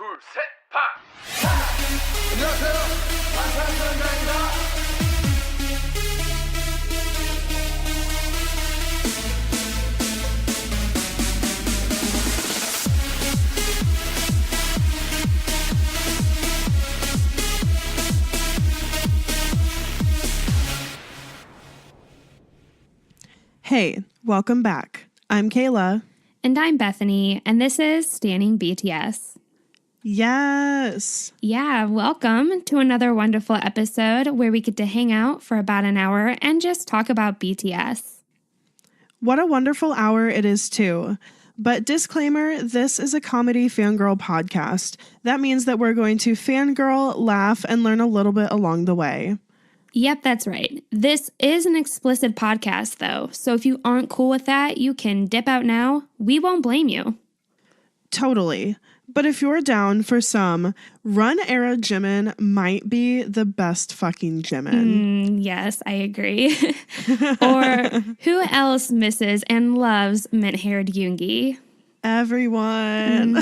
둘, 셋, 파! 안녕하세요. 방탄소년단입니다. Hey, welcome back. I'm Kayla. And I'm Bethany, and this is Standing BTS. Yes. Yeah, welcome to another wonderful episode where we get to hang out for about an hour and just talk about BTS. What a wonderful hour it is, too. But disclaimer, this is a comedy fangirl podcast. That means that we're going to fangirl, laugh, and learn a little bit along the way. Yep, that's right. This is an explicit podcast, though, so if you aren't cool with that, you can dip out now. We won't blame you. Totally. But if you're down for some, Run-era Jimin might be the best fucking Jimin. Yes, I agree. Or who else misses and loves mint-haired Yoongi? Everyone.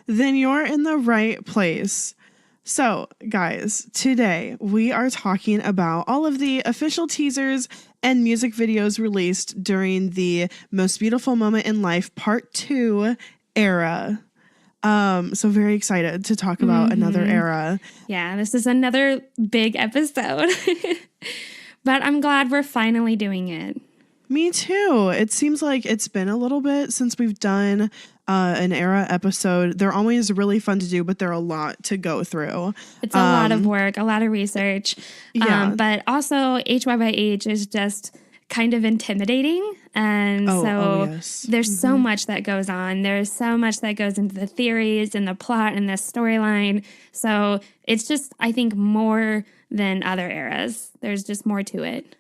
Then you're in the right place. So, guys, today we are talking about all of the official teasers and music videos released during the Most Beautiful Moment in Life Part 2 era. So very excited to talk about another era. Yeah, this is another big episode. But I'm glad we're finally doing it. Me too. It seems like it's been a little bit since we've done an era episode. They're always really fun to do, but they're a lot to go through. It's a lot of work, a lot of research. Yeah. But also HYYH is just kind of intimidating. And yes. There's so much that goes on. There's so much that goes into the theories and the plot and the storyline. So it's just, I think, more than other eras. There's just more to it.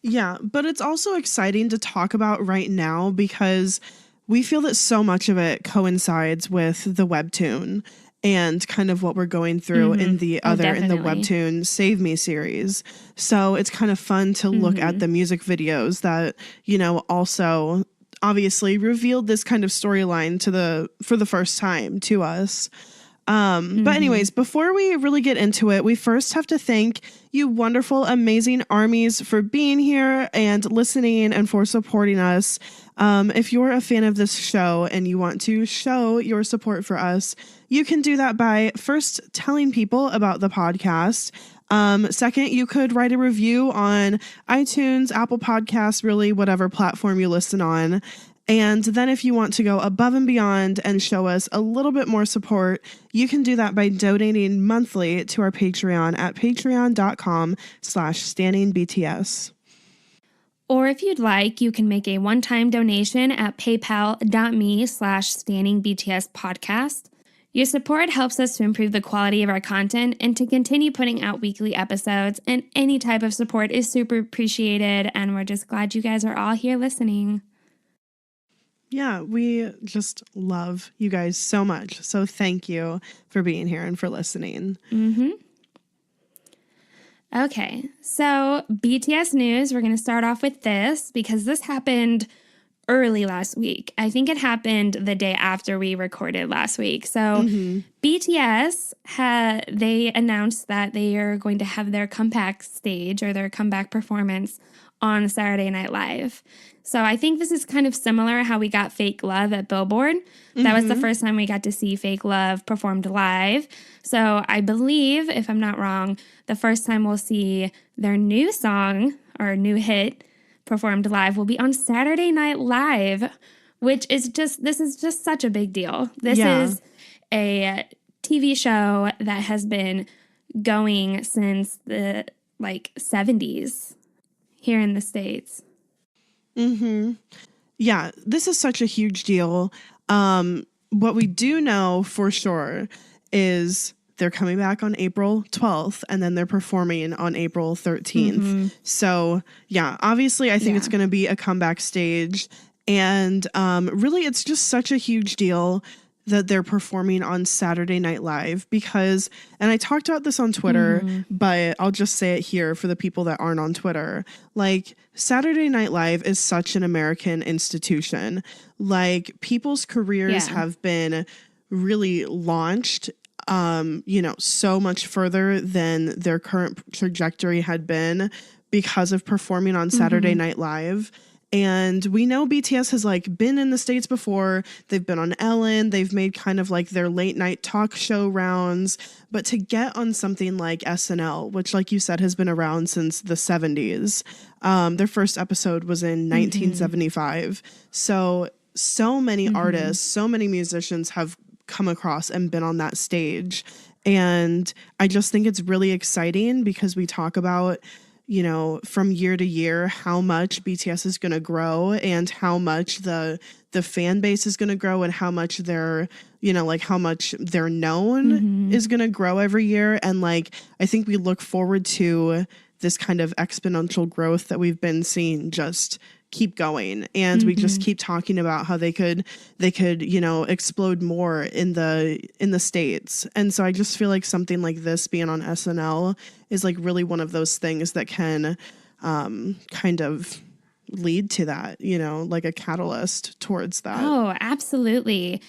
Yeah, but it's also exciting to talk about right now because we feel that so much of it coincides with the webtoon and kind of what we're going through in the in the webtoon Save Me series. So it's kind of fun to look at the music videos that, you know, also obviously revealed this kind of storyline for the first time to us. But anyways, before we really get into it, we first have to thank you wonderful, amazing armies for being here and listening and for supporting us. If you're a fan of this show and you want to show your support for us, you can do that by first telling people about the podcast. Second, you could write a review on iTunes, Apple Podcasts, really whatever platform you listen on. And then if you want to go above and beyond and show us a little bit more support, you can do that by donating monthly to our Patreon at patreon.com/standingbts. Or if you'd like, you can make a one-time donation at paypal.me/standingbtspodcast. Your support helps us to improve the quality of our content and to continue putting out weekly episodes, and any type of support is super appreciated, and we're just glad you guys are all here listening. Yeah, we just love you guys so much. So thank you for being here and for listening. Okay, so BTS news, we're going to start off with this because this happened early last week. I think it happened the day after we recorded last week. So BTS, they announced that they are going to have their comeback stage or their comeback performance on Saturday Night Live. So I think this is kind of similar how we got Fake Love at Billboard. That was the first time we got to see Fake Love performed live. So I believe, if I'm not wrong, the first time we'll see their new song or new hit performed live will be on Saturday Night Live, which is this is just such a big deal. This is a TV show that has been going since the 70s here in the States. Yeah, this is such a huge deal. What we do know for sure is they're coming back on April 12th and then they're performing on April 13th. So yeah, obviously I think it's going to be a comeback stage, and really it's just such a huge deal that they're performing on Saturday Night Live because, and I talked about this on Twitter, but I'll just say it here for the people that aren't on Twitter. Like, Saturday Night Live is such an American institution. Like, people's careers have been really launched, so much further than their current trajectory had been because of performing on Saturday Night Live. And we know BTS has like been in the States before. They've been on Ellen. They've made kind of like their late night talk show rounds. But to get on something like SNL, which like you said has been around since the 70s, their first episode was in 1975. So many artists, so many musicians have come across and been on that stage. And I just think it's really exciting because we talk about, from year to year, how much BTS is going to grow and how much the fan base is going to grow and how much they're, how much they're known is going to grow every year. And like, I think we look forward to this kind of exponential growth that we've been seeing just keep going. And we just keep talking about how they could, explode more in the States. And so I just feel like something like this being on SNL is like really one of those things that can kind of lead to that, like a catalyst towards that. Oh, absolutely.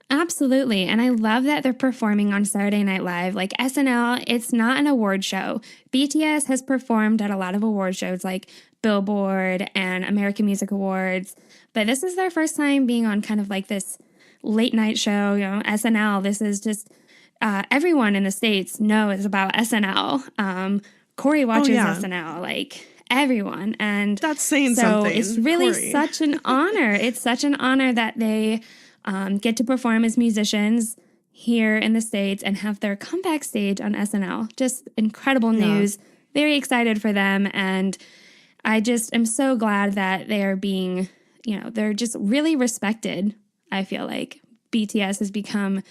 Absolutely. And I love that they're performing on Saturday Night Live. Like SNL, it's not an award show. BTS has performed at a lot of award shows like Billboard and American Music Awards, but this is their first time being on kind of like this late night show, SNL. This is just everyone in the States knows about SNL. Corey watches SNL, like everyone. And that's saying so something. It's really Corey. such an honor. It's such an honor that they get to perform as musicians here in the States and have their comeback stage on SNL. Just incredible news. Very excited for them. And I just am so glad that they're being, they're just really respected. I feel like BTS has become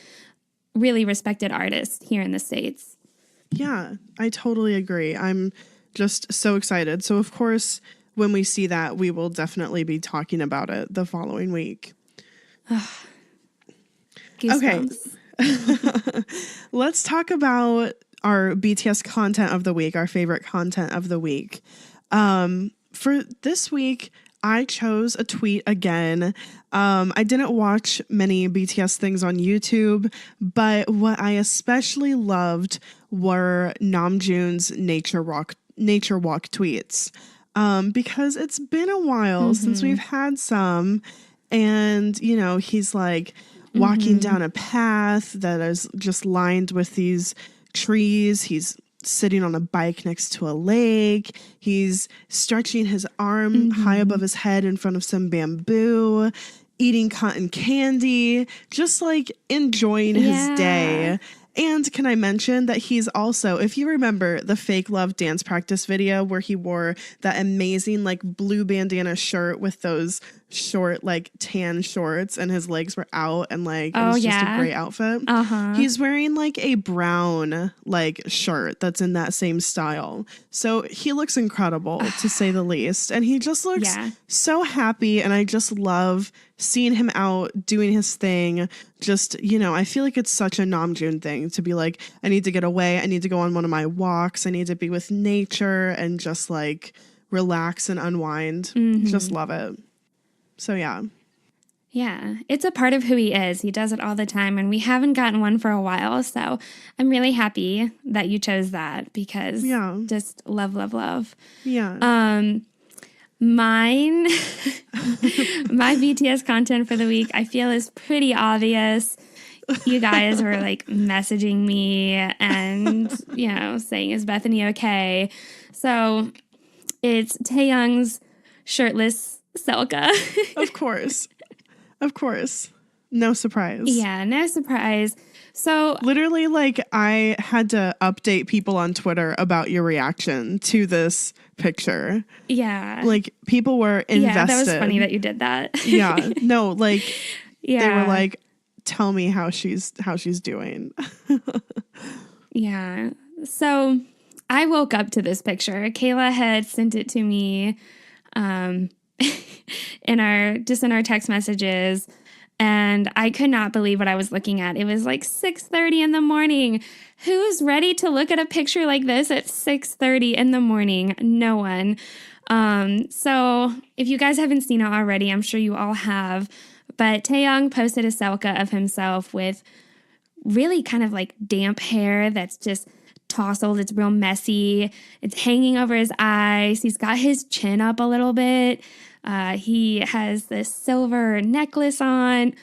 really respected artists here in the States. Yeah, I totally agree. I'm just so excited. So of course, when we see that, we will definitely be talking about it the following week. Goosebumps. Okay. Let's talk about our BTS content of the week, our favorite content of the week. For this week, I chose a tweet again. I didn't watch many BTS things on YouTube, but what I especially loved were Namjoon's nature walk tweets. Because it's been a while since we've had some, and he's like walking down a path that is just lined with these trees. He's sitting on a bike next to a lake. He's stretching his arm high above his head in front of some bamboo, eating cotton candy, just like enjoying his day. And can I mention that he's also, if you remember the Fake Love dance practice video where he wore that amazing like blue bandana shirt with those short like tan shorts and his legs were out and like it was just a great outfit. He's wearing like a brown like shirt that's in that same style. So he looks incredible to say the least. And he just looks so happy, and I just love seeing him out doing his thing. Just, I feel like it's such a Namjoon thing to be like, I need to get away. I need to go on one of my walks. I need to be with nature and just like relax and unwind. Just love it. So yeah. Yeah, it's a part of who he is. He does it all the time, and we haven't gotten one for a while. So I'm really happy that you chose that because just love, love, love. Yeah. Mine, my BTS content for the week, I feel is pretty obvious. You guys were like messaging me and, saying, is Bethany okay? So it's Taeyoung's shirtless Selka. Of course. No surprise. Yeah, no surprise. So literally, like, I had to update people on Twitter about your reaction to this picture. Yeah. Like, people were invested. Yeah, that was funny that you did that. Yeah. No, like, they were like, tell me how she's doing. Yeah. So I woke up to this picture. Kayla had sent it to me in our text messages, and I could not believe what I was looking at. It was like 6:30 in the morning. Who's ready to look at a picture like this at 6:30 in the morning? No one. So if you guys haven't seen it already, I'm sure you all have, But Taeyong posted a selfie of himself with really kind of like damp hair that's just tousled. It's real messy. It's hanging over his eyes. He's got his chin up a little bit. He has this silver necklace on.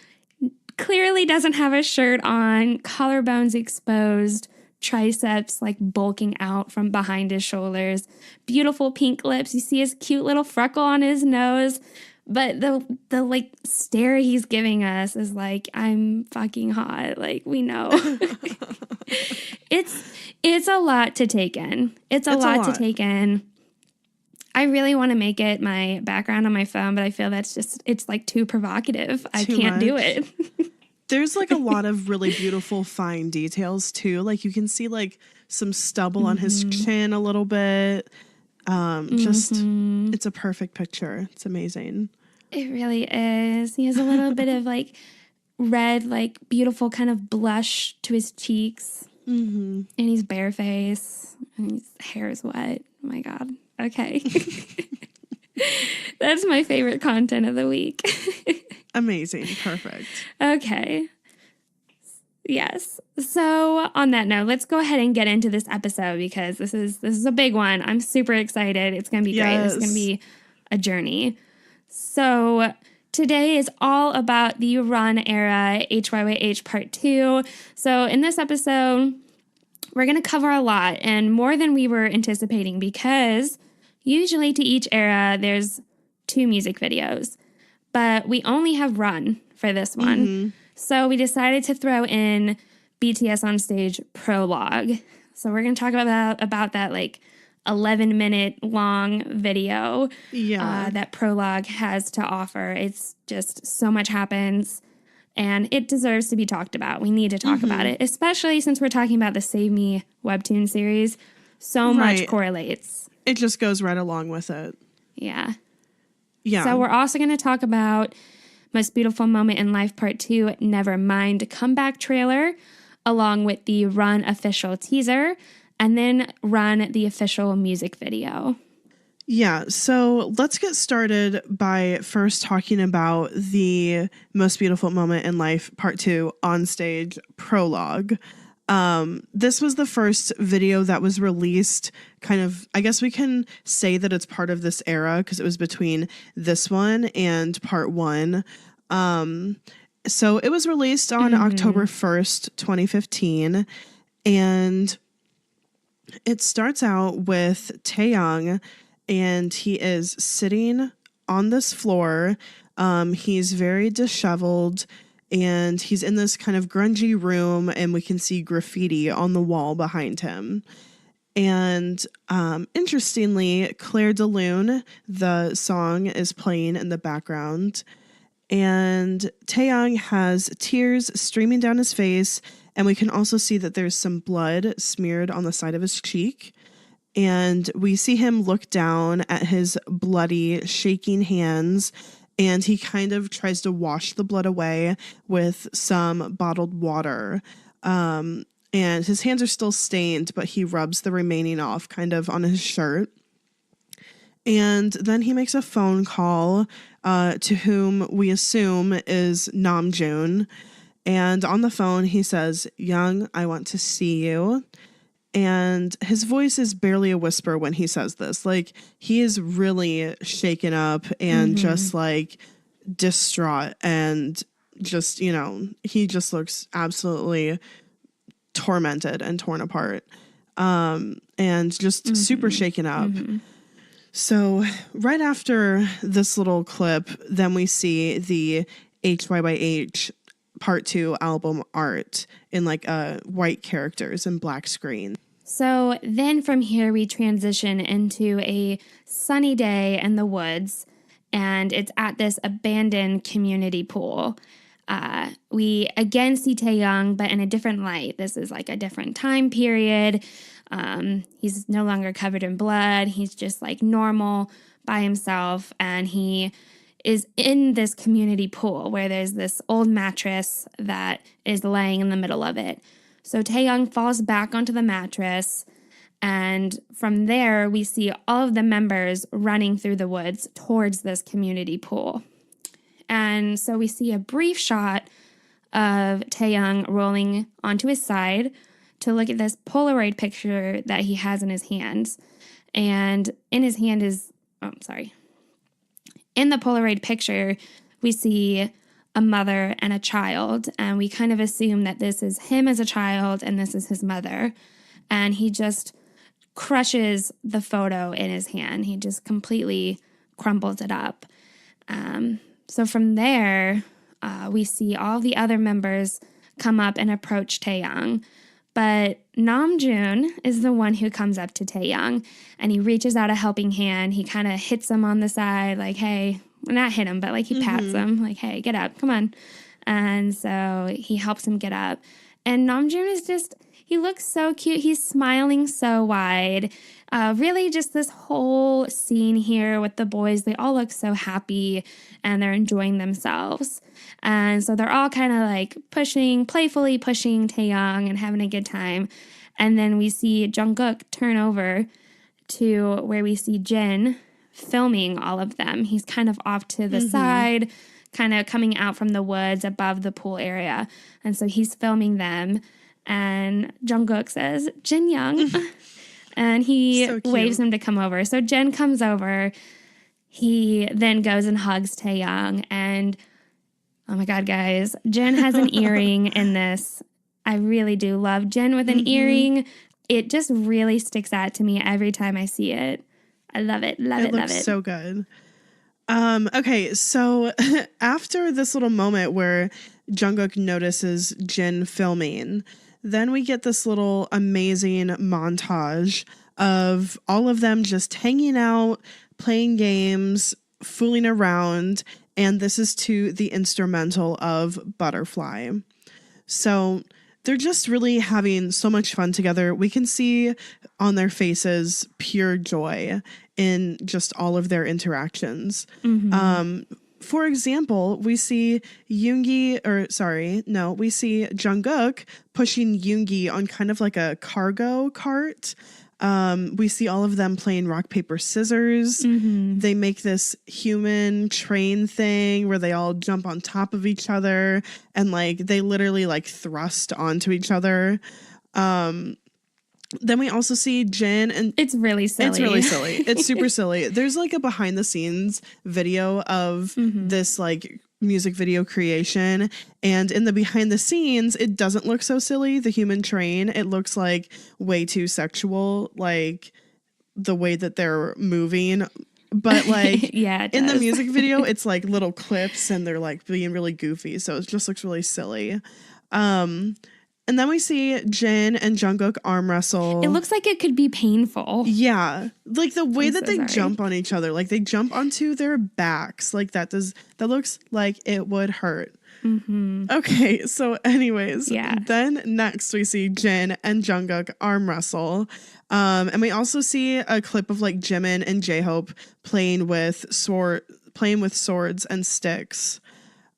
Clearly doesn't have a shirt on. Collarbones exposed. Triceps like bulking out from behind his shoulders. Beautiful pink lips. You see his cute little freckle on his nose. But the like stare he's giving us is like, I'm fucking hot. Like, we know. It's a lot to take in. It's a lot to take in. I really want to make it my background on my phone, but I feel it's like too provocative. I can't do it. There's like a lot of really beautiful fine details too. Like you can see like some stubble on his chin a little bit. It's a perfect picture. It's amazing. It really is. He has a little bit of like red, like beautiful kind of blush to his cheeks. And he's barefaced and his hair is wet. Oh my God. Okay. That's my favorite content of the week. Amazing. Perfect. Okay. Yes. So on that note, let's go ahead and get into this episode because this is a big one. I'm super excited. It's going to be great. It's going to be a journey. So today is all about the Run era, HYYH Part 2. So in this episode, we're going to cover a lot and more than we were anticipating because usually to each era, there's 2 music videos. But we only have Run for this one. So we decided to throw in BTS on Stage Prologue. So we're going to talk about that like 11-minute long video that Prologue has to offer. It's just so much happens and it deserves to be talked about. We need to talk about it, especially since we're talking about the Save Me webtoon series. So much correlates. It just goes right along with it. Yeah. Yeah. So we're also going to talk about Most Beautiful Moment in Life Part 2, Nevermind Comeback trailer, along with the Run official teaser, and then Run the official music video. Yeah, so let's get started by first talking about the Most Beautiful Moment in Life Part 2 on Stage Prologue. This was the first video that was released kind of, I guess we can say that it's part of this era because it was between this one and Part 1. So it was released on October 1st, 2015, and it starts out with Taeyong, and he is sitting on this floor. He's very disheveled, and he's in this kind of grungy room, and we can see graffiti on the wall behind him. And interestingly, Claire de Lune, the song, is playing in the background. And Taeyong has tears streaming down his face, and we can also see that there's some blood smeared on the side of his cheek. And we see him look down at his bloody, shaking hands, and he kind of tries to wash the blood away with some bottled water. And his hands are still stained, but he rubs the remaining off kind of on his shirt. And then he makes a phone call to whom we assume is Namjoon. And on the phone, he says, "Young, I want to see you." And his voice is barely a whisper when he says this. Like, he is really shaken up and just like distraught and just, you know, he just looks absolutely tormented and torn apart. And just super shaken up. So right after this little clip, then we see the HYYH Part 2 album art in like white characters and black screen. So then from here, we transition into a sunny day in the woods, and it's at this abandoned community pool. We again see Taeyong, but in a different light. This is like a different time period. He's no longer covered in blood. He's just like normal by himself, and he is in this community pool where there's this old mattress that is laying in the middle of it. So Taeyong falls back onto the mattress, and from there we see all of the members running through the woods towards this community pool. And so we see a brief shot of Taeyang rolling onto his side to look at this Polaroid picture that he has in his hands. And in his hand is, in the Polaroid picture, we see a mother and a child. And we kind of assume that this is him as a child and this is his mother. And he just crushes the photo in his hand. He just completely crumbles it up. So from there, we see all the other members come up and approach Taeyang. But Namjoon is the one who comes up to Taeyang, and he reaches out a helping hand. He kind of hits him on the side, like, hey, not hit him, but like he pats him, like, hey, get up, come on. And so he helps him get up. And Namjoon is just, he looks so cute. He's smiling so wide. Really just this whole scene here with the boys, they all look so happy and they're enjoying themselves. And so they're all kind of like playfully pushing Taeyang and having a good time. And then we see Jungkook turn over to where we see Jin filming all of them. He's kind of off to the side, kind of coming out from the woods above the pool area. And so he's filming them. And Jungkook says, Jin Young. And he waves him to come over. So Jin comes over. He then goes and hugs Taeyang. And oh my God, guys, Jin has an earring in this. I really do love Jin with an earring. It just really sticks out to me every time I see it. I love it. Love it. Looks so good. Okay, so after this little moment where Jungkook notices Jin filming, then we get this little amazing montage of all of them just hanging out, playing games, fooling around, and this is to the instrumental of Butterfly. So they're just really having so much fun together. We can see on their faces pure joy in just all of their interactions. For example, we see we see Jungkook pushing Yoongi on kind of like a cargo cart. We see all of them playing rock, paper, scissors. They make this human train thing where they all jump on top of each other and like they literally like thrust onto each other. Then we also see Jin, and it's really silly. It's really silly. It's super silly. There's like a behind the scenes video of this like music video creation, and in the behind the scenes, it doesn't look so silly. The human train, it looks like way too sexual, like the way that they're moving. But like in the music video, it's like little clips and they're like being really goofy. So it just looks really silly. And then we see Jin and Jungkook arm wrestle. It looks like it could be painful. Yeah. Like the way that they jump on each other, like they jump onto their backs. Like that looks like it would hurt. Okay, so anyways, then next we see Jin and Jungkook arm wrestle. And we also see a clip of like Jimin and J-Hope playing with swords and sticks.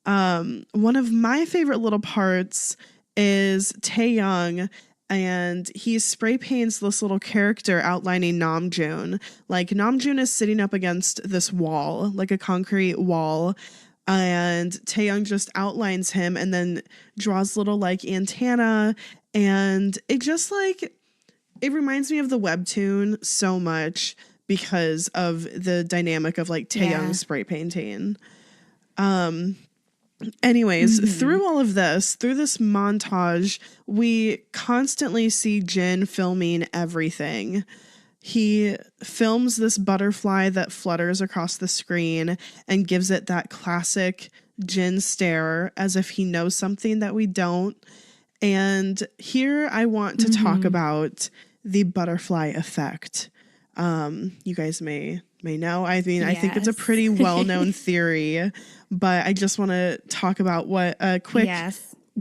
One of my favorite little parts is Taeyang, and he spray paints this little character outlining Namjoon. Like Namjoon is sitting up against this wall, like a concrete wall, and Taeyang just outlines him and then draws little like antenna, and it just like it reminds me of the webtoon so much because of the dynamic of like Taeyang spray painting. Anyways, through all of this, through this montage, we constantly see Jin filming everything. He films this butterfly that flutters across the screen and gives it that classic Jin stare as if he knows something that we don't. And here I want to talk about the butterfly effect. You guys may know. I mean, I think it's a pretty well-known theory, but I just want to talk about what a quick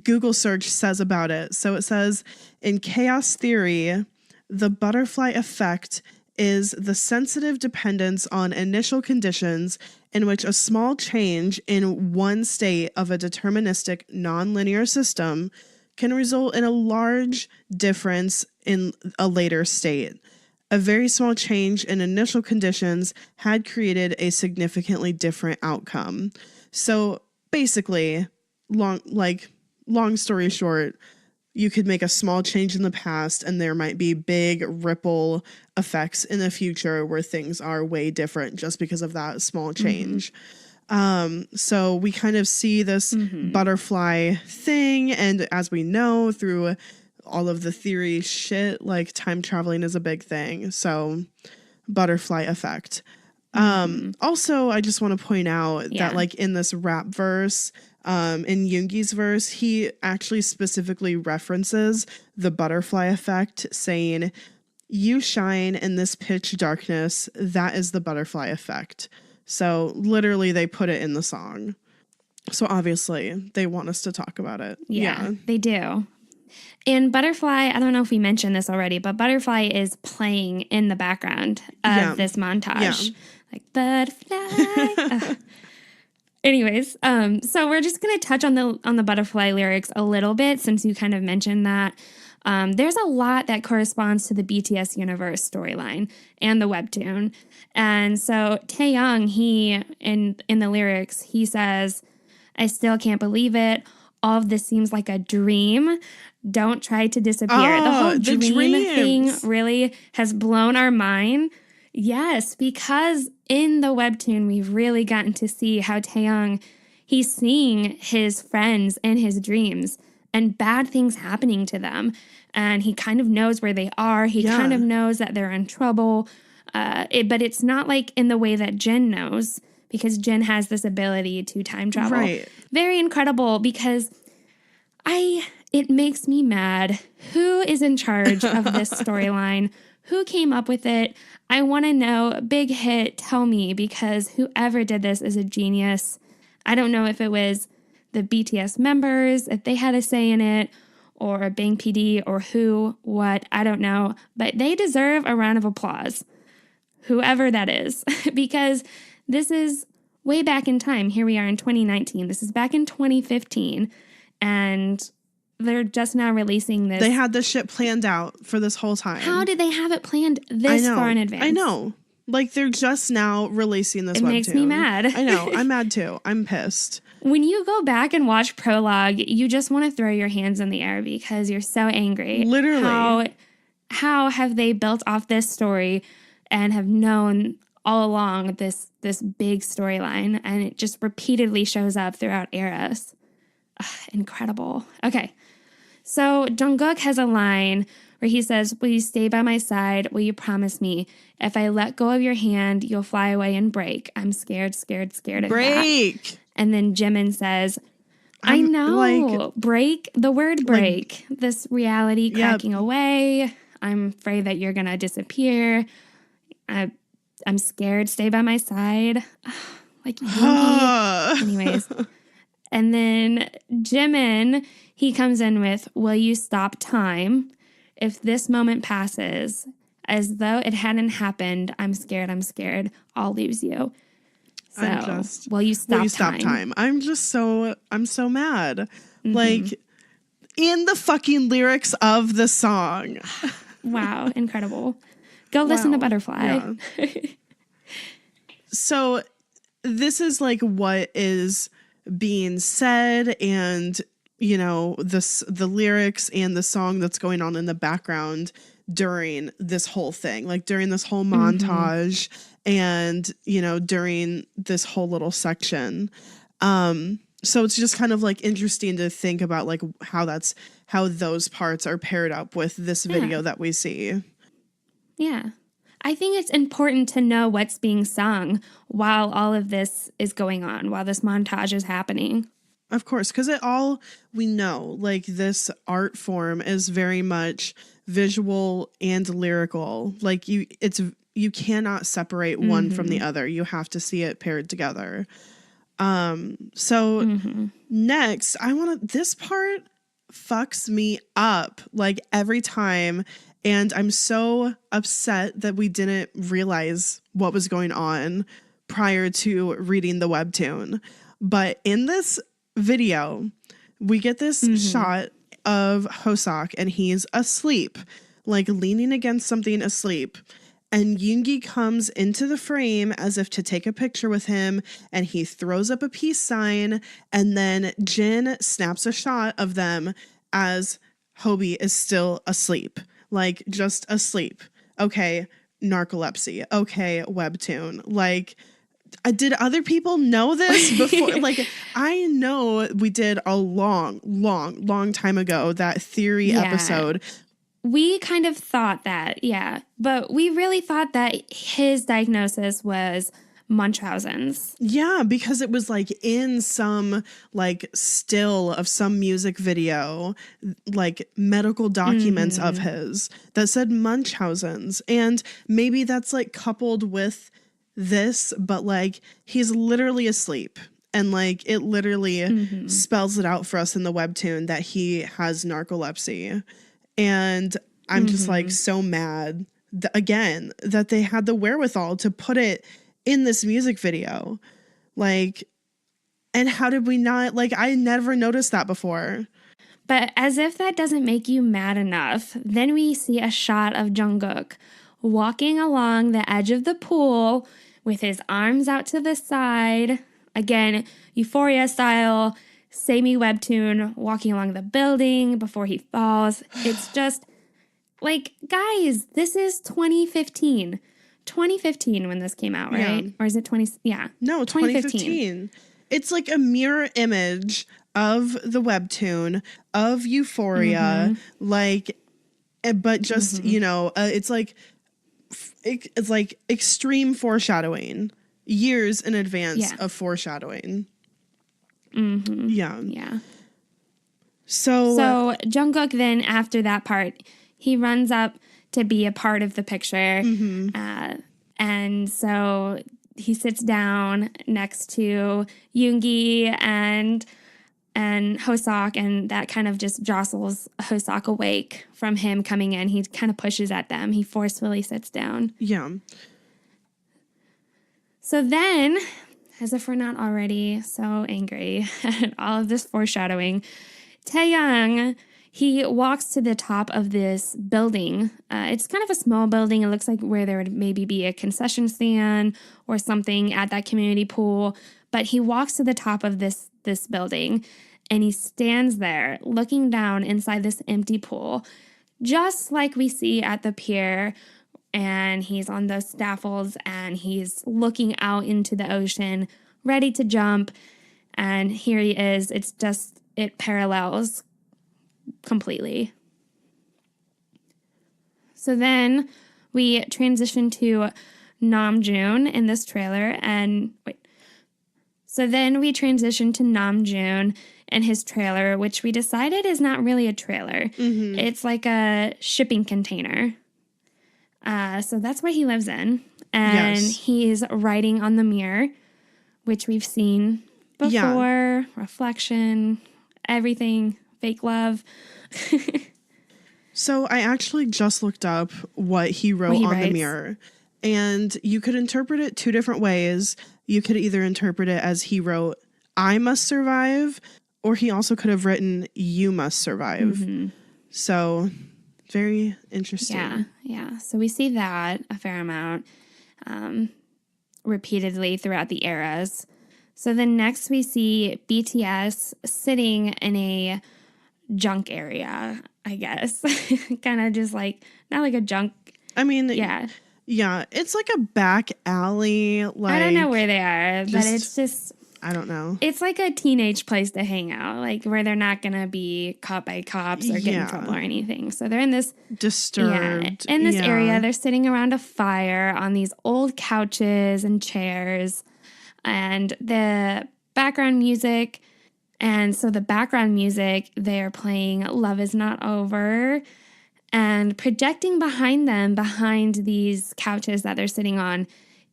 Google search says about it. So it says, in chaos theory, the butterfly effect is the sensitive dependence on initial conditions in which a small change in one state of a deterministic nonlinear system can result in a large difference in a later state. A very small change in initial conditions had created a significantly different outcome. So basically, long story short, you could make a small change in the past and there might be big ripple effects in the future where things are way different just because of that small change. So we kind of see this butterfly thing, and as we know through all of the theory shit, like time traveling is a big thing. So butterfly effect. Also, I just want to point out that like in this rap verse, in Yoongi's verse, he actually specifically references the butterfly effect, saying, "You shine in this pitch darkness. That is the butterfly effect." So literally they put it in the song. So obviously they want us to talk about it. Yeah, they do. And Butterfly, I don't know if we mentioned this already, but Butterfly is playing in the background of this montage. Like, butterfly. Anyways, so we're just going to touch on the Butterfly lyrics a little bit since you kind of mentioned that. There's a lot that corresponds to the BTS universe storyline and the webtoon. And so Taeyoung, he, in the lyrics, he says, "I still can't believe it. All of this seems like a dream. Don't try to disappear." The whole dream thing really has blown our mind. Yes, because in the webtoon, we've really gotten to see how Taeyoung, he's seeing his friends in his dreams and bad things happening to them. And he kind of knows where they are. He kind of knows that they're in trouble. But it's not like in the way that Jin knows, because Jin has this ability to time travel. Right. Very incredible, because it makes me mad. Who is in charge of this storyline? Who came up with it? I want to know. Big Hit, tell me, because whoever did this is a genius. I don't know if it was the BTS members, if they had a say in it, or Bang PD, or who, what, I don't know. But they deserve a round of applause, whoever that is, because this is way back in time. Here we are in 2019. This is back in 2015, and they're just now releasing this. They had this shit planned out for this whole time. How did they have it planned this far in advance? I know. Like, they're just now releasing this webtoon. It makes me mad. I know. I'm mad too. I'm pissed. When you go back and watch Prologue, you just want to throw your hands in the air because you're so angry. Literally. How have they built off this story and have known all along this big storyline, and it just repeatedly shows up throughout eras? Incredible. Okay. So Jungkook has a line where he says, "Will you stay by my side? Will you promise me? If I let go of your hand, you'll fly away and break. I'm scared of that." Break. And then Jimin says, "I know, break, the word break, this reality cracking away. I'm afraid that you're going to disappear. I'm scared, stay by my side." Anyways. And then Jimin, he comes in with, "Will you stop time? If this moment passes as though it hadn't happened, I'm scared, I'll lose you." So, will you stop time? I'm so mad. Like, in the fucking lyrics of the song. Wow, incredible. Go listen to Butterfly. Yeah. So this is like what is being said, and you know, the lyrics and the song that's going on in the background during this whole thing, like during this whole montage, and you know, during this whole little section. So it's just kind of like interesting to think about like how those parts are paired up with this video that we see. Yeah. I think it's important to know what's being sung while all of this is going on, while this montage is happening. Of course, because we know, like, this art form is very much visual and lyrical. Like, you cannot separate one from the other. You have to see it paired together. So next, this part fucks me up, like, every time. And I'm so upset that we didn't realize what was going on prior to reading the webtoon. But in this video, we get this shot of Hoseok, and he's asleep, like leaning against something asleep. And Yoongi comes into the frame as if to take a picture with him, and he throws up a peace sign, and then Jin snaps a shot of them as Hobie is still asleep. Like, just asleep. Okay, narcolepsy. Okay, webtoon. Like, did other people know this before? Like, I know we did a long time ago that theory episode. We kind of thought that, yeah. But we really thought that his diagnosis was Munchausen's. Yeah, because it was like in some like still of some music video, like medical documents of his that said Munchausen's. And maybe that's like coupled with this, but like he's literally asleep. And like it literally spells it out for us in the webtoon that he has narcolepsy. And I'm just like so mad again that they had the wherewithal to put it in this music video. Like, and how did we not, like, I never noticed that before. But as if that doesn't make you mad enough, then we see a shot of Jungkook walking along the edge of the pool with his arms out to the side. Again, Euphoria style, samey webtoon, walking along the building before he falls. It's just like, guys, this is 2015. 2015 when this came out, right? Yeah. Or is it 20? Yeah. No, 2015. It's like a mirror image of the webtoon, of Euphoria, like, but just, you know, it's like extreme foreshadowing, years in advance of foreshadowing. Yeah. Yeah. So Jungkook then, after that part, he runs up to be a part of the picture. And so he sits down next to Yoongi and Hoseok, and that kind of just jostles Hoseok awake from him coming in. He kind of pushes at them. He forcefully sits down. Yeah. So then, as if we're not already so angry at all of this foreshadowing, Taeyang, he walks to the top of this building. It's kind of a small building. It looks like where there would maybe be a concession stand or something at that community pool. But he walks to the top of this building, and he stands there looking down inside this empty pool, just like we see at the pier. And he's on those staffels, and he's looking out into the ocean, ready to jump. And here he is. It's just, it parallels completely. So then we transition to Namjoon in this trailer, and Namjoon and his trailer, which we decided is not really a trailer. It's like a shipping container. So that's what he lives in. And he's writing on the mirror, which we've seen before. Reflection, everything, fake love. So I actually just looked up what he wrote on the mirror. And you could interpret it two different ways. You could either interpret it as he wrote, "I must survive," or he also could have written, "You must survive." So very interesting. Yeah. So we see that a fair amount repeatedly throughout the eras. So then next we see BTS sitting in a junk area, I guess. Kind of just like, not like a junk. I mean, yeah, it's like a back alley. Like, I don't know where they are, but it's just, I don't know. It's like a teenage place to hang out, like where they're not going to be caught by cops or get in trouble or anything. So they're in this disturbed in this area. They're sitting around a fire on these old couches and chairs, and the background music. And so the background music, they're playing "Love Is Not Over," and projecting behind them, behind these couches that they're sitting on,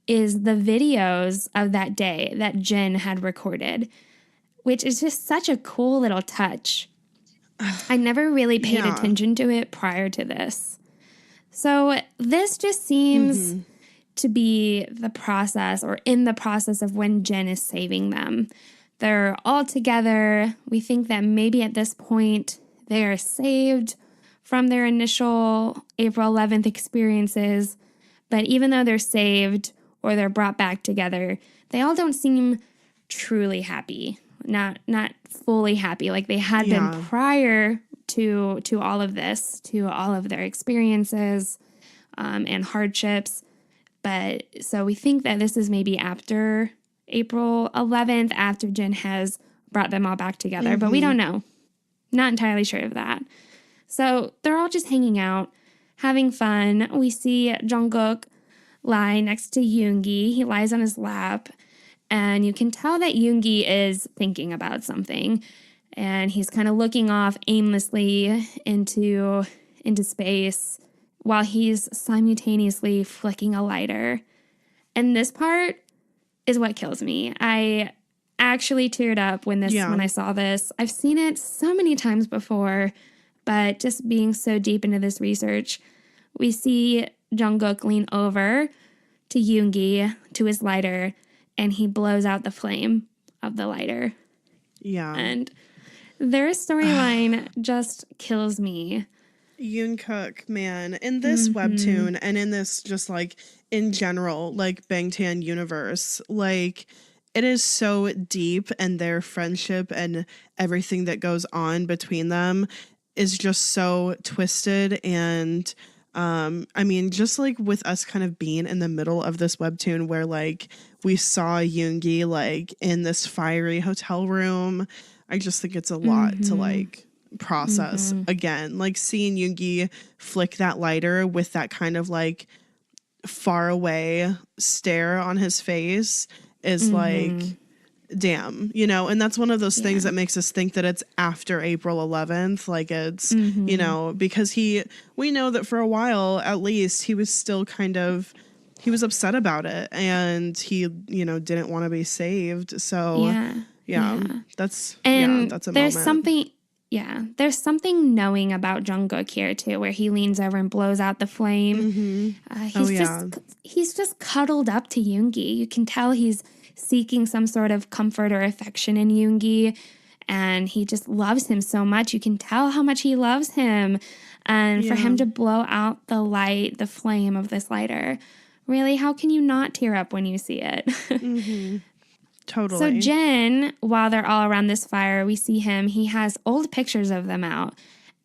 is the videos of that day that Jin had recorded, which is just such a cool little touch. I never really paid attention to it prior to this. So this just seems to be the process, or in the process of when Jin is saving them. They're all together. We think that maybe at this point they are saved from their initial April 11th experiences, But even though they're saved or they're brought back together, they all don't seem truly happy. Not fully happy like they had been prior to all of this, to all of their experiences and hardships. But so we think that this is maybe after April 11th, after Jin has brought them all back together, but we don't know. Not entirely sure of that. So they're all just hanging out, having fun. We see Jungkook lie next to Yoongi. He lies on his lap, and you can tell that Yoongi is thinking about something, and he's kind of looking off aimlessly into space while he's simultaneously flicking a lighter. And this part is what kills me. I actually teared up when I saw this. I've seen it so many times before, but just being so deep into this research, we see Jungkook lean over to Yoongi, to his lighter, and he blows out the flame of the lighter. Yeah. And their storyline just kills me. Yoonkook, man, in this webtoon and in this just like in general, like Bangtan universe, like it is so deep, and their friendship and everything that goes on between them is just so twisted. And I mean, just like with us kind of being in the middle of this webtoon where like we saw Yoongi like in this fiery hotel room, I just think it's a lot to like process again, like seeing Yoongi flick that lighter with that kind of like far away stare on his face is like, damn, you know. And that's one of those things that makes us think that it's after April 11th, like it's you know, because we know that for a while at least he was still kind of, he was upset about it, and he, you know, didn't want to be saved. So that's that's a there's moment. There's something knowing about Jungkook here too, where he leans over and blows out the flame. He's just cuddled up to Yoongi. You can tell he's seeking some sort of comfort or affection in Yoongi, and he just loves him so much. You can tell how much he loves him, and for him to blow out the flame of this lighter, really, how can you not tear up when you see it? Totally. So Jin, while they're all around this fire, we see him. He has old pictures of them out,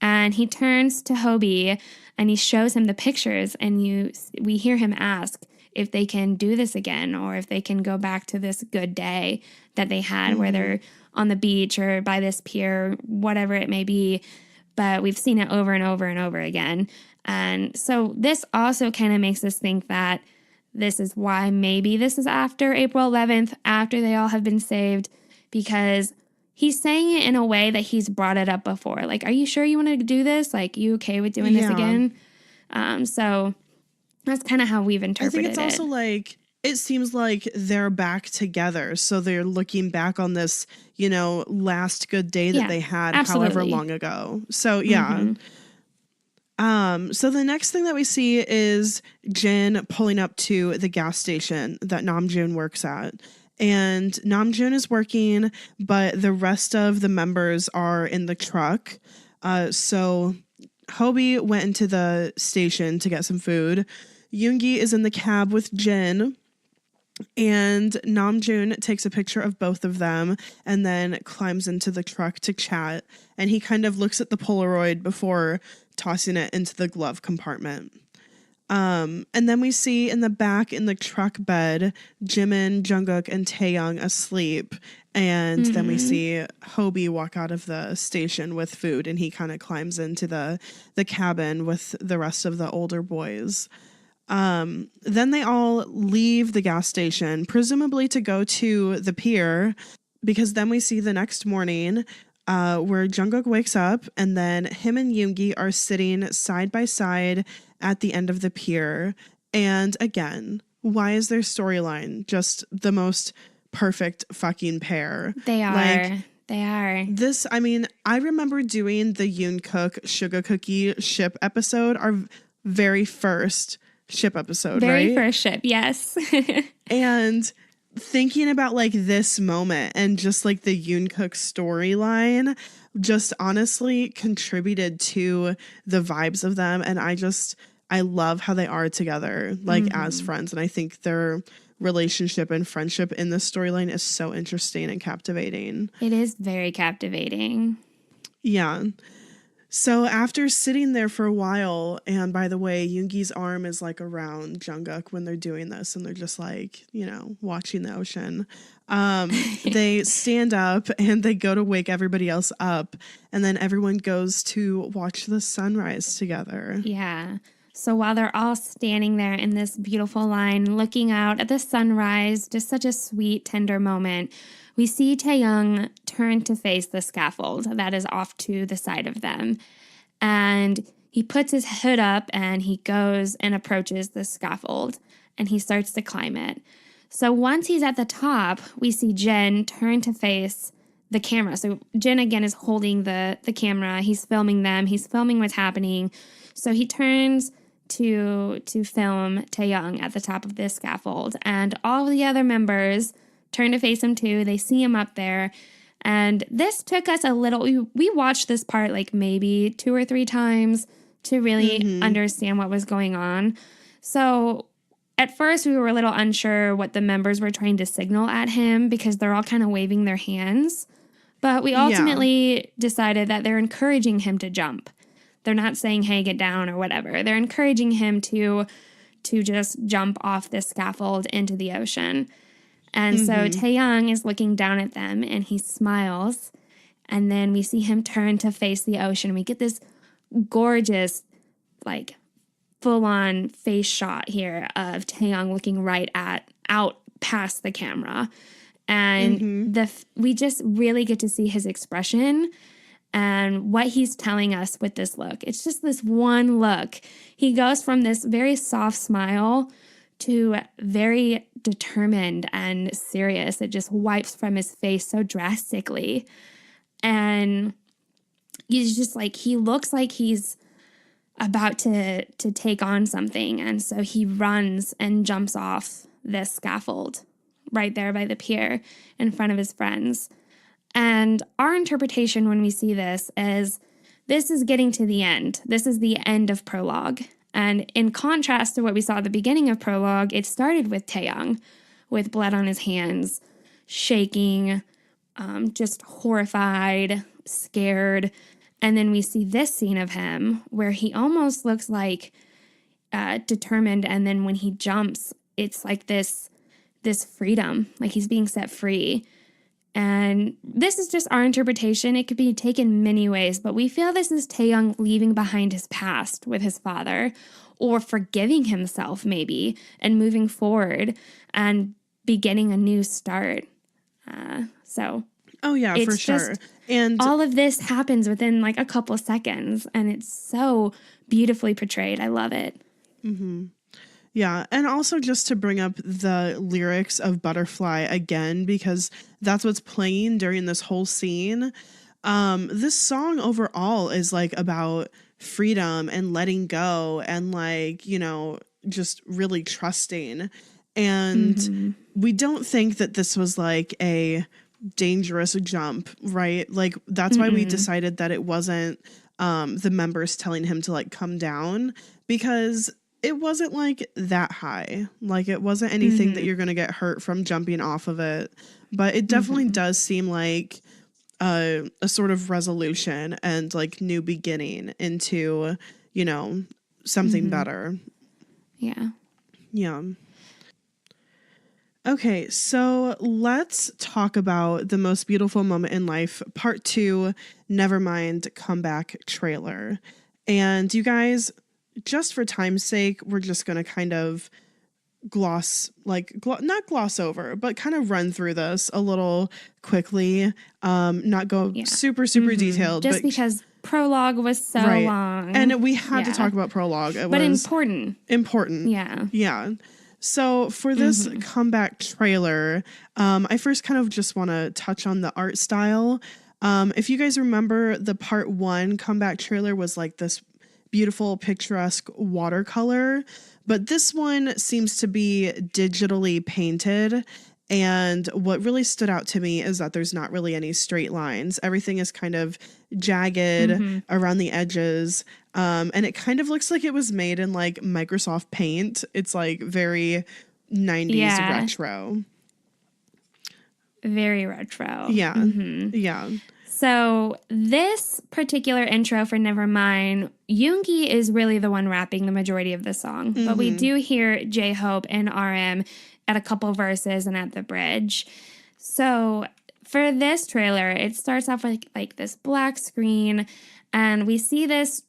and he turns to Hobie and he shows him the pictures, and we hear him ask if they can do this again, or if they can go back to this good day that they had where they're on the beach or by this pier, whatever it may be. But we've seen it over and over and over again. And so this also kind of makes us think that this is why maybe this is after April 11th, after they all have been saved, because he's saying it in a way that he's brought it up before. Like, are you sure you want to do this? Like, you okay with doing this again? So that's kind of how we've interpreted it. I think it's also like, it seems like they're back together. So they're looking back on this, you know, last good day that they had however long ago. So so the next thing that we see is Jin pulling up to the gas station that Namjoon works at. And Namjoon is working, but the rest of the members are in the truck. So Hobie went into the station to get some food. Yoongi is in the cab with Jin. And Namjoon takes a picture of both of them and then climbs into the truck to chat. And he kind of looks at the Polaroid before tossing it into the glove compartment. And then we see in the back in the truck bed, Jimin, Jungkook, and Taeyoung asleep. And then we see Hobie walk out of the station with food, and he kind of climbs into the cabin with the rest of the older boys. Then they all leave the gas station, presumably to go to the pier, because then we see the next morning where Jungkook wakes up, and then him and Yoongi are sitting side by side at the end of the pier. And again, why is their storyline just the most perfect fucking pair? They are. Like, they are. This, I mean, I remember doing the Yoonkook Sugar Cookie ship episode, our very first ship episode, Very right? first ship, yes. And thinking about like this moment and just like the Yoonkook storyline just honestly contributed to the vibes of them. And I love how they are together, like as friends. And I think their relationship and friendship in this storyline is so interesting and captivating. It is very captivating. Yeah. So after sitting there for a while, and by the way, Yoongi's arm is like around Jungkook when they're doing this, and they're just like, you know, watching the ocean. They stand up and they go to wake everybody else up, and then everyone goes to watch the sunrise together. Yeah. So while they're all standing there in this beautiful line, looking out at the sunrise, just such a sweet, tender moment, we see Taehyung turn to face the scaffold that is off to the side of them. And he puts his hood up and he goes and approaches the scaffold and he starts to climb it. So once he's at the top, we see Jin turn to face the camera. So Jin again is holding the camera. He's filming them. He's filming what's happening. So he turns to film Taehyung at the top of this scaffold. And all of the other members turn to face him too. They see him up there. And this took us a little, we watched this part like maybe 2 or 3 times to really understand what was going on. So at first we were a little unsure what the members were trying to signal at him because they're all kind of waving their hands. But we ultimately decided that they're encouraging him to jump. They're not saying, hey, get down or whatever. They're encouraging him to just jump off this scaffold into the ocean. And so Taehyung is looking down at them and he smiles. And then we see him turn to face the ocean. We get this gorgeous, like, full-on face shot here of Taehyung looking out past the camera. And we just really get to see his expression and what he's telling us with this look. It's just this one look. He goes from this very soft smile to very determined and serious. It just wipes from his face so drastically. And he's just like, he looks like he's about to take on something. And so he runs and jumps off this scaffold right there by the pier in front of his friends. And our interpretation when we see this is getting to the end. This is the end of Prologue. And in contrast to what we saw at the beginning of Prologue, it started with Taehyung with blood on his hands, shaking, just horrified, scared. And then we see this scene of him where he almost looks like determined. And then when he jumps, it's like this freedom, like he's being set free. And this is just our interpretation. It could be taken many ways, but we feel this is Taehyung leaving behind his past with his father or forgiving himself maybe and moving forward and beginning a new start. Oh yeah, for sure. And all of this happens within like a couple seconds and it's so beautifully portrayed. I love it. Yeah, and also just to bring up the lyrics of Butterfly again, because that's what's playing during this whole scene. This song overall is like about freedom and letting go and like, you know, just really trusting. And we don't think that this was like a dangerous jump, right? Like that's why we decided that it wasn't the members telling him to like come down, because it wasn't like that high. Like it wasn't anything that you're going to get hurt from jumping off of it. But it definitely does seem like a sort of resolution and like new beginning into, you know, something better. Yeah. Yeah. Okay, so let's talk about the most beautiful moment in life, part 2, Nevermind Comeback trailer. And you guys, just for time's sake, we're just going to kind of not gloss over, but kind of run through this a little quickly. Not go super detailed. Just because Prologue was so long. And we had to talk about Prologue. It was important. Yeah. Yeah. So for this comeback trailer, I first kind of just want to touch on the art style. If you guys remember, the part 1 comeback trailer was like this beautiful picturesque watercolor, but this one seems to be digitally painted, And what really stood out to me is that there's not really any straight lines. Everything is kind of jagged around the edges. And it kind of looks like it was made in like Microsoft Paint. It's like very 90s retro. Very retro. Yeah. Yeah. So this particular intro for Nevermind, Yoongi is really the one rapping the majority of the song. But we do hear J-Hope and RM at a couple verses and at the bridge. So for this trailer, it starts off with like this black screen, and we see this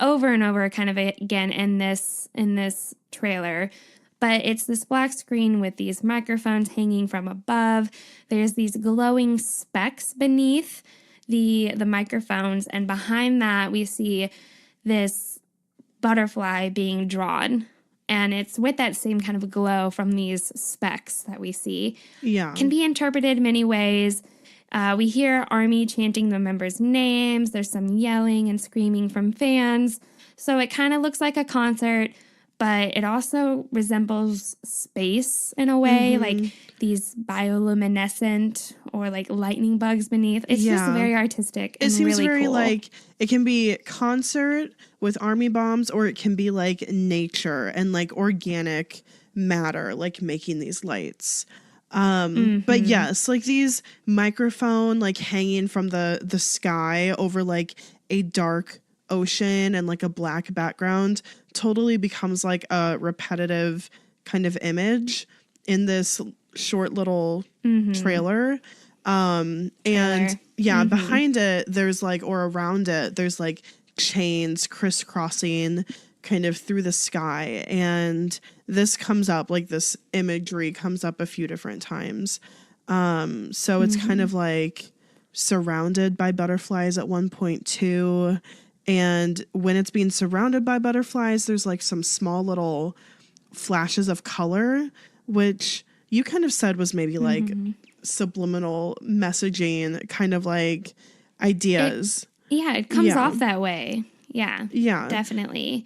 over and over kind of again in this trailer. But it's this black screen with these microphones hanging from above. There's these glowing specks beneath the microphones, and behind that we see this butterfly being drawn. And it's with that same kind of glow from these specks that we see. Yeah. Can be interpreted many ways. We hear ARMY chanting the members' names. There's some yelling and screaming from fans. So it kind of looks like a concert, but it also resembles space in a way, like these bioluminescent or like lightning bugs beneath. It's just very artistic and it seems really very cool. like it can be concert with army bombs, or it can be like nature and like organic matter, like making these lights. But yes, like these microphone like hanging from the sky over like a dark ocean and like a black background totally becomes like a repetitive kind of image in this short little trailer. And behind it there's like, or around it there's like chains crisscrossing kind of through the sky, and this comes up, like this imagery comes up a few different times. So it's kind of like surrounded by butterflies at one point too. And when it's being surrounded by butterflies, there's like some small little flashes of color, which you kind of said was maybe like subliminal messaging, kind of like ideas. It comes off that way. Yeah, definitely.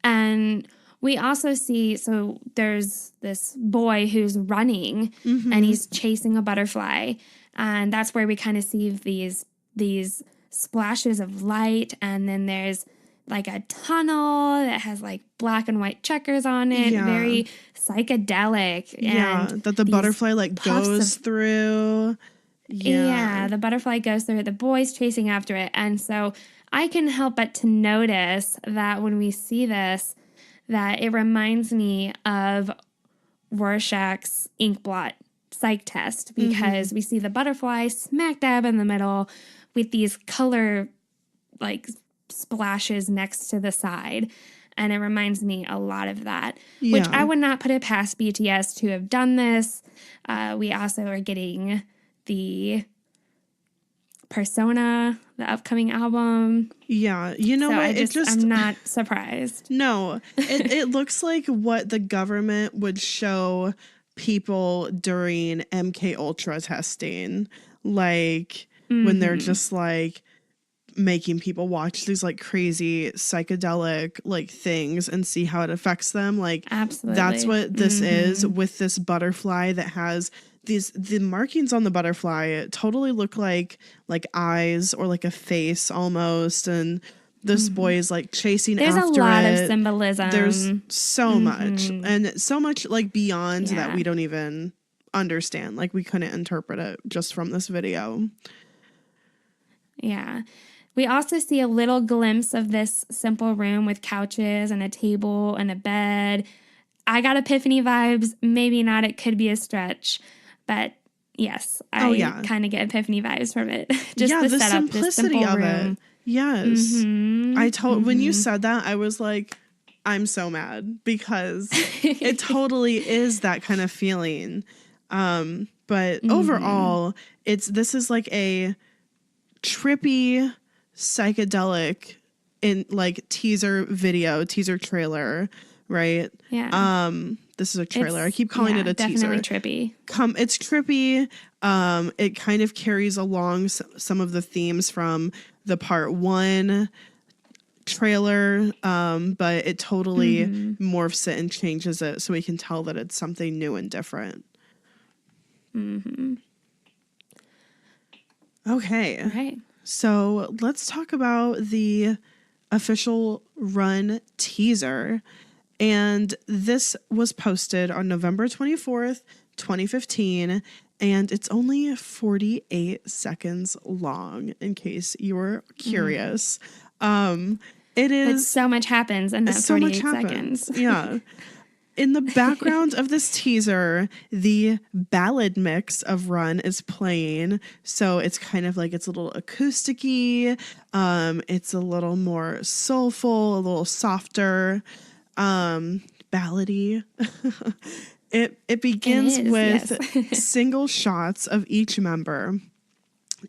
And we also see, so there's this boy who's running and he's chasing a butterfly. And that's where we kind of see these splashes of light, and then there's like a tunnel that has like black and white checkers on it, very psychedelic. And that the butterfly like goes through. The butterfly goes through it. The boy's chasing after it. And so I can help but to notice that when we see this, that it reminds me of Rorschach's ink blot psych test, because we see the butterfly smack dab in the middle with these color like splashes next to the side. And it reminds me a lot of that, which I would not put it past BTS to have done this. We also are getting the Persona, the upcoming album. Yeah, you know so what? I'm not surprised. No, it looks like what the government would show people during MK Ultra testing, like when they're just like making people watch these like crazy psychedelic like things and see how it affects them. Like, absolutely, that's what this is with this butterfly that has the markings on the butterfly totally look like eyes or like a face almost. And this boy is like chasing after it. There's a lot of symbolism. There's so much, and so much like beyond that we don't even understand. Like, we couldn't interpret it just from this video. Yeah. We also see a little glimpse of this simple room with couches and a table and a bed. I got Epiphany vibes. Maybe not. It could be a stretch. But yes, I kind of get Epiphany vibes from it. Just the setup, simplicity this simple of room. it. Yes. When you said that, I was like, I'm so mad, because it totally is that kind of feeling. But overall, this is like a trippy, psychedelic in like teaser trailer, right? Yeah. This is a trailer. I keep calling it a teaser. Definitely trippy. It's trippy. It kind of carries along some of the themes from the part 1 trailer, but it totally morphs it and changes it so we can tell that it's something new and different. Okay. Right. So let's talk about the official Run teaser. And this was posted on November 24th, 2015. And it's only 48 seconds long, in case you were curious. It is. But so much happens in that so 48 much happens. seconds. Yeah. In the background of this teaser, the ballad mix of Run is playing. So it's kind of like it's a little acoustic-y. It's a little more soulful, a little softer, ballady. It begins with single shots of each member.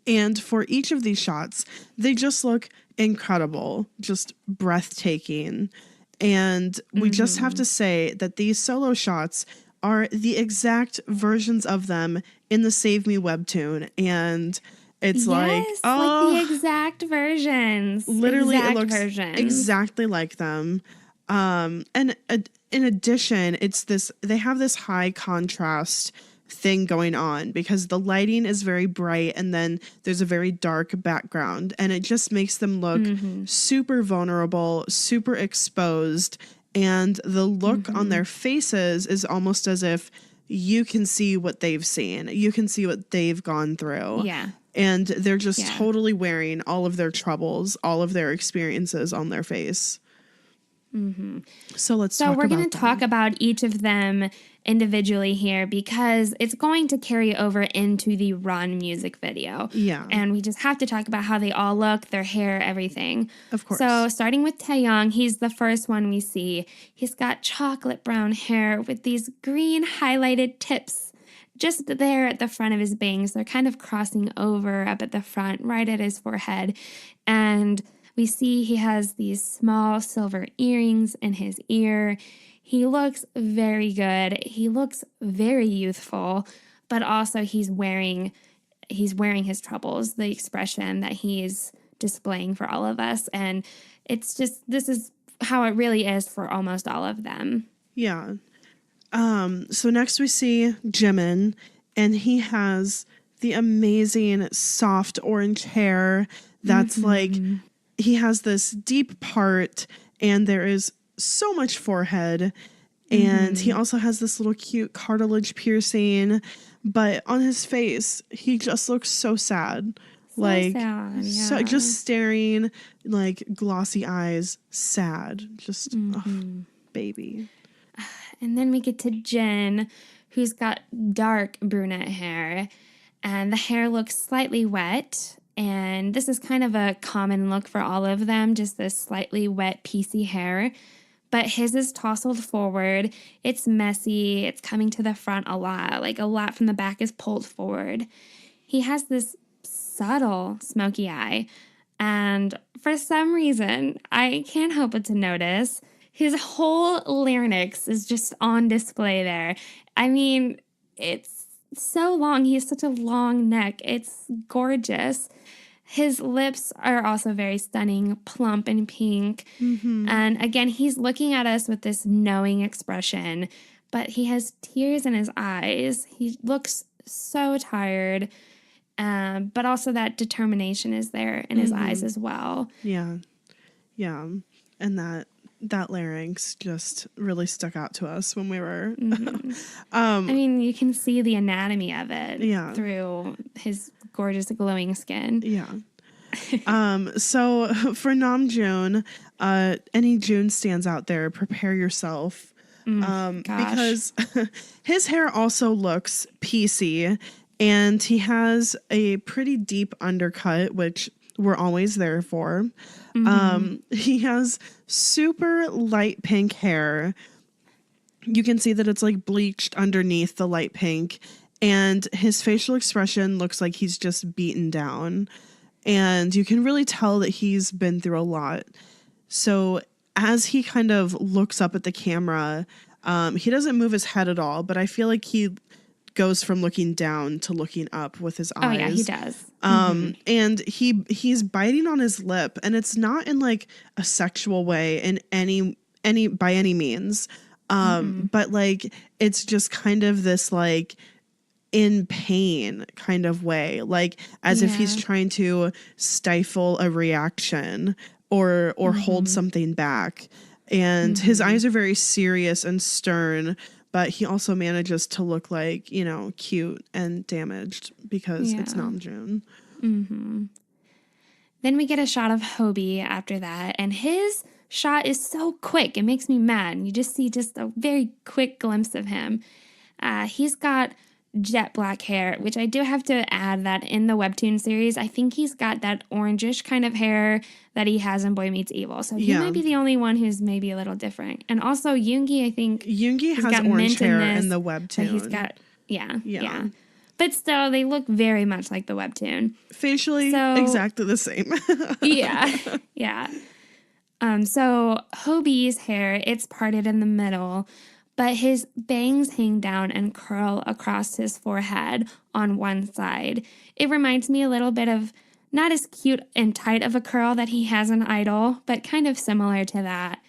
And for each of these shots, they just look incredible, just breathtaking. And we just have to say that these solo shots are the exact versions of them in the Save Me webtoon. And it's like Literally, exact it looks versions. exactly like them. And in addition, they have this high contrast thing going on because the lighting is very bright and then there's a very dark background, and it just makes them look super vulnerable, super exposed, and the look on their faces is almost as if you can see what they've seen, you can see what they've gone through. Yeah. And they're just totally wearing all of their troubles, all of their experiences on their face. So we're going to talk about each of them individually here because it's going to carry over into the Run music video. Yeah. And we just have to talk about how they all look, their hair, everything. Of course. So starting with Taeyong, he's the first one we see. He's got chocolate brown hair with these green highlighted tips just there at the front of his bangs. They're kind of crossing over up at the front, right at his forehead. And we see he has these small silver earrings in his ear. He looks very good. He looks very youthful, but also he's wearing his troubles, the expression that he's displaying for all of us. And it's just, this is how it really is for almost all of them. Yeah. So next we see Jimin, and he has the amazing soft orange hair that's like, he has this deep part and there is so much forehead, and he also has this little cute cartilage piercing, but on his face, he just looks so sad. So just staring, like glossy eyes, sad, just baby. And then we get to Jin, who's got dark brunette hair, and the hair looks slightly wet. And this is kind of a common look for all of them, just this slightly wet, piecey hair. But his is tousled forward. It's messy. It's coming to the front a lot. Like a lot from the back is pulled forward. He has this subtle smoky eye. And for some reason, I can't help but to notice his whole larynx is just on display there. I mean, it's so long. He has such a long neck. It's gorgeous. His lips are also very stunning, plump and pink. And again, he's looking at us with this knowing expression, but he has tears in his eyes. He looks so tired, but also that determination is there in his eyes as well. Yeah. Yeah. And that larynx just really stuck out to us when we were I mean, you can see the anatomy of it through his gorgeous glowing skin. So for Namjoon, any June stands out there, prepare yourself. Because his hair also looks piecey, and he has a pretty deep undercut, which we're always there for. He has super light pink hair. You can see that it's like bleached underneath the light pink, and his facial expression looks like he's just beaten down, and you can really tell that he's been through a lot. So as he kind of looks up at the camera, he doesn't move his head at all, but I feel like he goes from looking down to looking up with his eyes. Oh yeah, he does. And he's biting on his lip, and it's not in like a sexual way in any by any means. But like it's just kind of this like in pain kind of way, like as if he's trying to stifle a reaction or hold something back. And his eyes are very serious and stern, but he also manages to look like, you know, cute and damaged because it's Namjoon. Then we get a shot of Hobie after that, and his shot is so quick. It makes me mad. You just see just a very quick glimpse of him. He's got jet black hair, which I do have to add that in the webtoon series, I think he's got that orangish kind of hair that he has in Boy Meets Evil. So he might be the only one who's maybe a little different. And also Yoongi, I think Yoongi has orange hair in the webtoon. He's got, yeah. But still, they look very much like the webtoon. Facially, exactly the same. yeah. So Hobie's hair, it's parted in the middle, but his bangs hang down and curl across his forehead on one side. It reminds me a little bit of, not as cute and tight of a curl that he has in Idol, but kind of similar to that.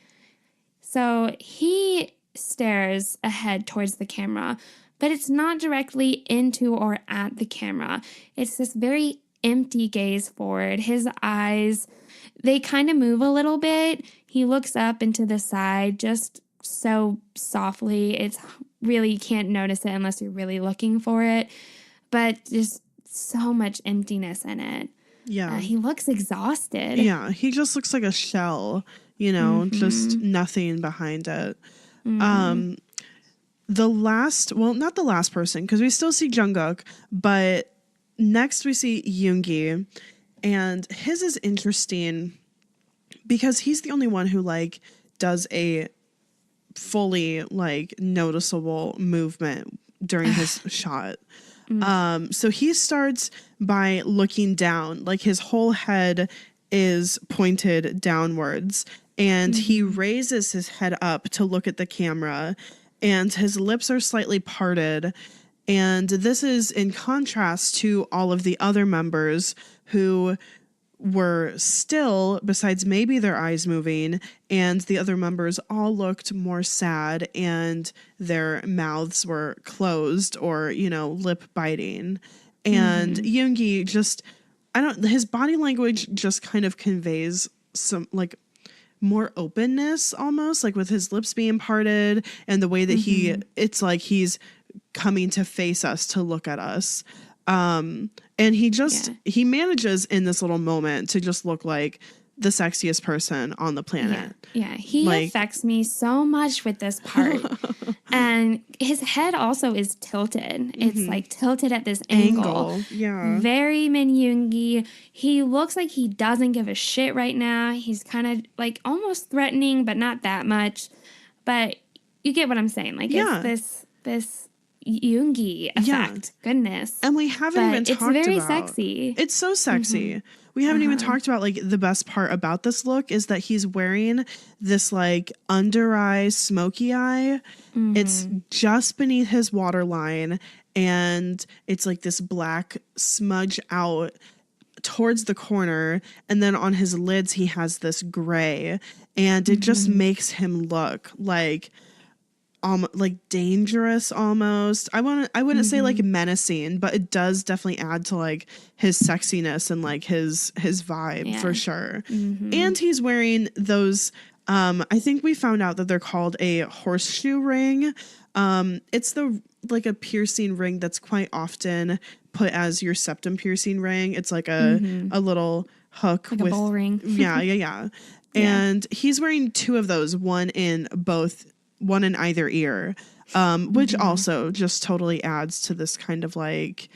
So he stares ahead towards the camera, but it's not directly into or at the camera. It's this very empty gaze forward. His eyes, they kind of move a little bit. He looks up and to the side just so softly. It's really, you can't notice it unless you're really looking for it. But just so much emptiness in it. Yeah. He looks exhausted. Yeah, he just looks like a shell, you know, just nothing behind it. The last, well, not the last person, because we still see Jungkook, but next we see Yoongi, and his is interesting because he's the only one who like does a fully like noticeable movement during his shot. So he starts by looking down, like his whole head is pointed downwards, and he raises his head up to look at the camera, and his lips are slightly parted. And this is in contrast to all of the other members who were still, besides maybe their eyes moving, and the other members all looked more sad and their mouths were closed or, you know, lip biting. And Yoongi just, his body language just kind of conveys some like more openness almost, like with his lips being parted and the way that it's like he's coming to face us, to look at us. And he just, he manages in this little moment to just look like the sexiest person on the planet. Yeah. He affects me so much with this part. And his head also is tilted. It's like tilted at this angle. Yeah. Very Min Yoongi. He looks like he doesn't give a shit right now. He's kind of like almost threatening, but not that much. But you get what I'm saying. Like it's this Yoongi effect. Goodness. And we haven't even talked about. It's very sexy. It's so sexy. We haven't even talked about like the best part about this look is that he's wearing this like under eye smoky eye. It's just beneath his waterline, and it's like this black smudge out towards the corner, and then on his lids he has this gray, and it just makes him look like dangerous almost. I wouldn't say like menacing, but it does definitely add to like his sexiness and like his vibe for sure. And he's wearing those I think we found out that they're called a horseshoe ring. It's like a piercing ring that's quite often put as your septum piercing ring. It's like a little hook like with a bull ring. yeah. And he's wearing two of those, one in either ear, which also just totally adds to this kind of like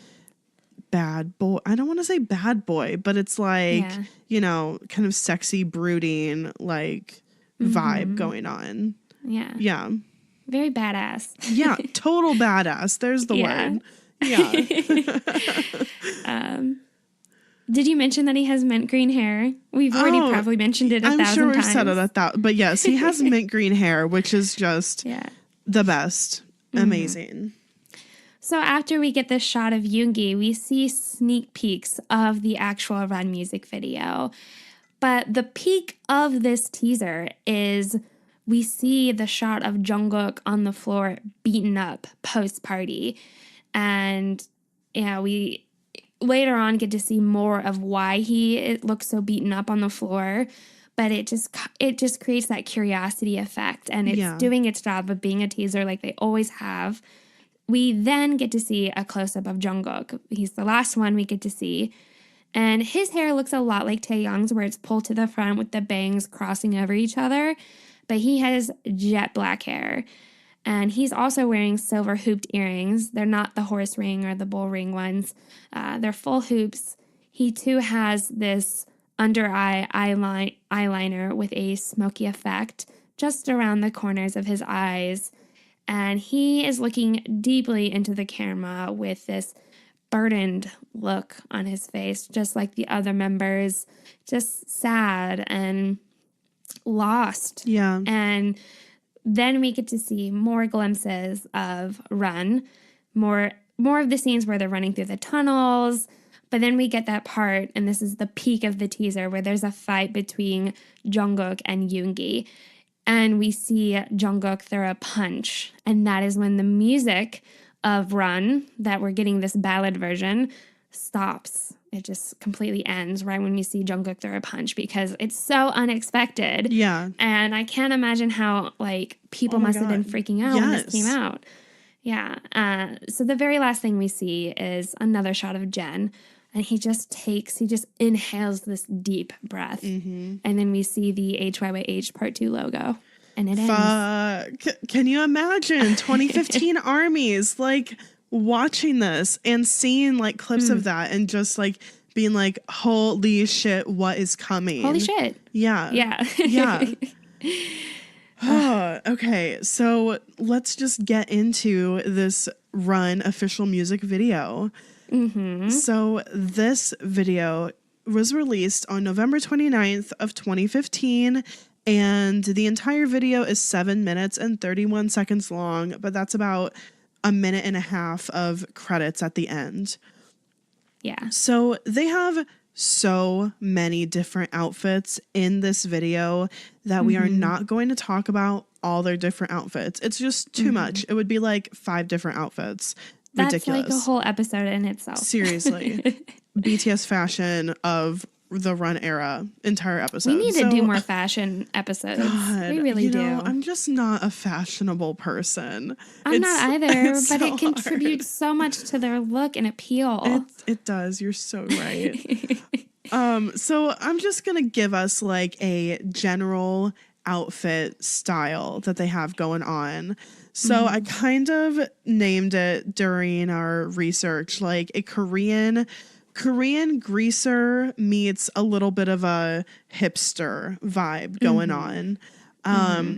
bad boy. I don't want to say bad boy, but it's like, you know, kind of sexy, brooding, like vibe going on. Yeah. Yeah. Very badass. Yeah. Total badass. There's the word. Yeah. Did you mention that he has mint green hair? We've already probably mentioned it 1,000 times. I'm sure we've said it 1,000, but yes, he has mint green hair, which is just the best. Amazing. So after we get this shot of Yoongi, we see sneak peeks of the actual Run music video. But the peak of this teaser is we see the shot of Jungkook on the floor beaten up post-party. And we later on get to see more of why it looks so beaten up on the floor. But it just creates that curiosity effect, and it's doing its job of being a teaser like they always have. We then get to see a close-up of Jungkook. He's the last one we get to see. And his hair looks a lot like Taeyoung's, where it's pulled to the front with the bangs crossing over each other. But he has jet black hair. And he's also wearing silver hooped earrings. They're not the horse ring or the bull ring ones. They're full hoops. He, too, has this under-eye eyeliner with a smoky effect just around the corners of his eyes. And he is looking deeply into the camera with this burdened look on his face, just like the other members, just sad and lost. Yeah. And then we get to see more glimpses of Run, more of the scenes where they're running through the tunnels. But then we get that part, and this is the peak of the teaser, where there's a fight between Jungkook and Yoongi. And we see Jungkook throw a punch. And that is when the music of Run, that we're getting this ballad version, stops. It just completely ends right when we see Jungkook throw a punch, because it's so unexpected. Yeah. And I can't imagine how, people must have been freaking out when this came out. Yeah. So the very last thing we see is another shot of Jen. And he just inhales this deep breath. Mm-hmm. And then we see the HYYH Part 2 logo. And it ends. Can you imagine 2015 armies, watching this and seeing, clips of that and just, being holy shit, what is coming? Holy shit. Yeah. Yeah. Yeah. Okay, so let's just get into this Run official music video. Mm-hmm. So this video was released on November 29th of 2015, and the entire video is 7 minutes and 31 seconds long, but that's about a minute and a half of credits at the end. Yeah. So they have so many different outfits in this video that we are not going to talk about all their different outfits. It's just too much. It would be 5 different outfits. That's ridiculous. A whole episode in itself. Seriously. BTS fashion of the Run era, entire episode. We need to do more fashion episodes. God, we really do. I'm just not a fashionable person. I'm not either, but so it contributes so much to their look and appeal. It does. You're so right. So I'm just going to give us a general outfit style that they have going on. So I kind of named it during our research, a Korean greaser meets a little bit of a hipster vibe going on.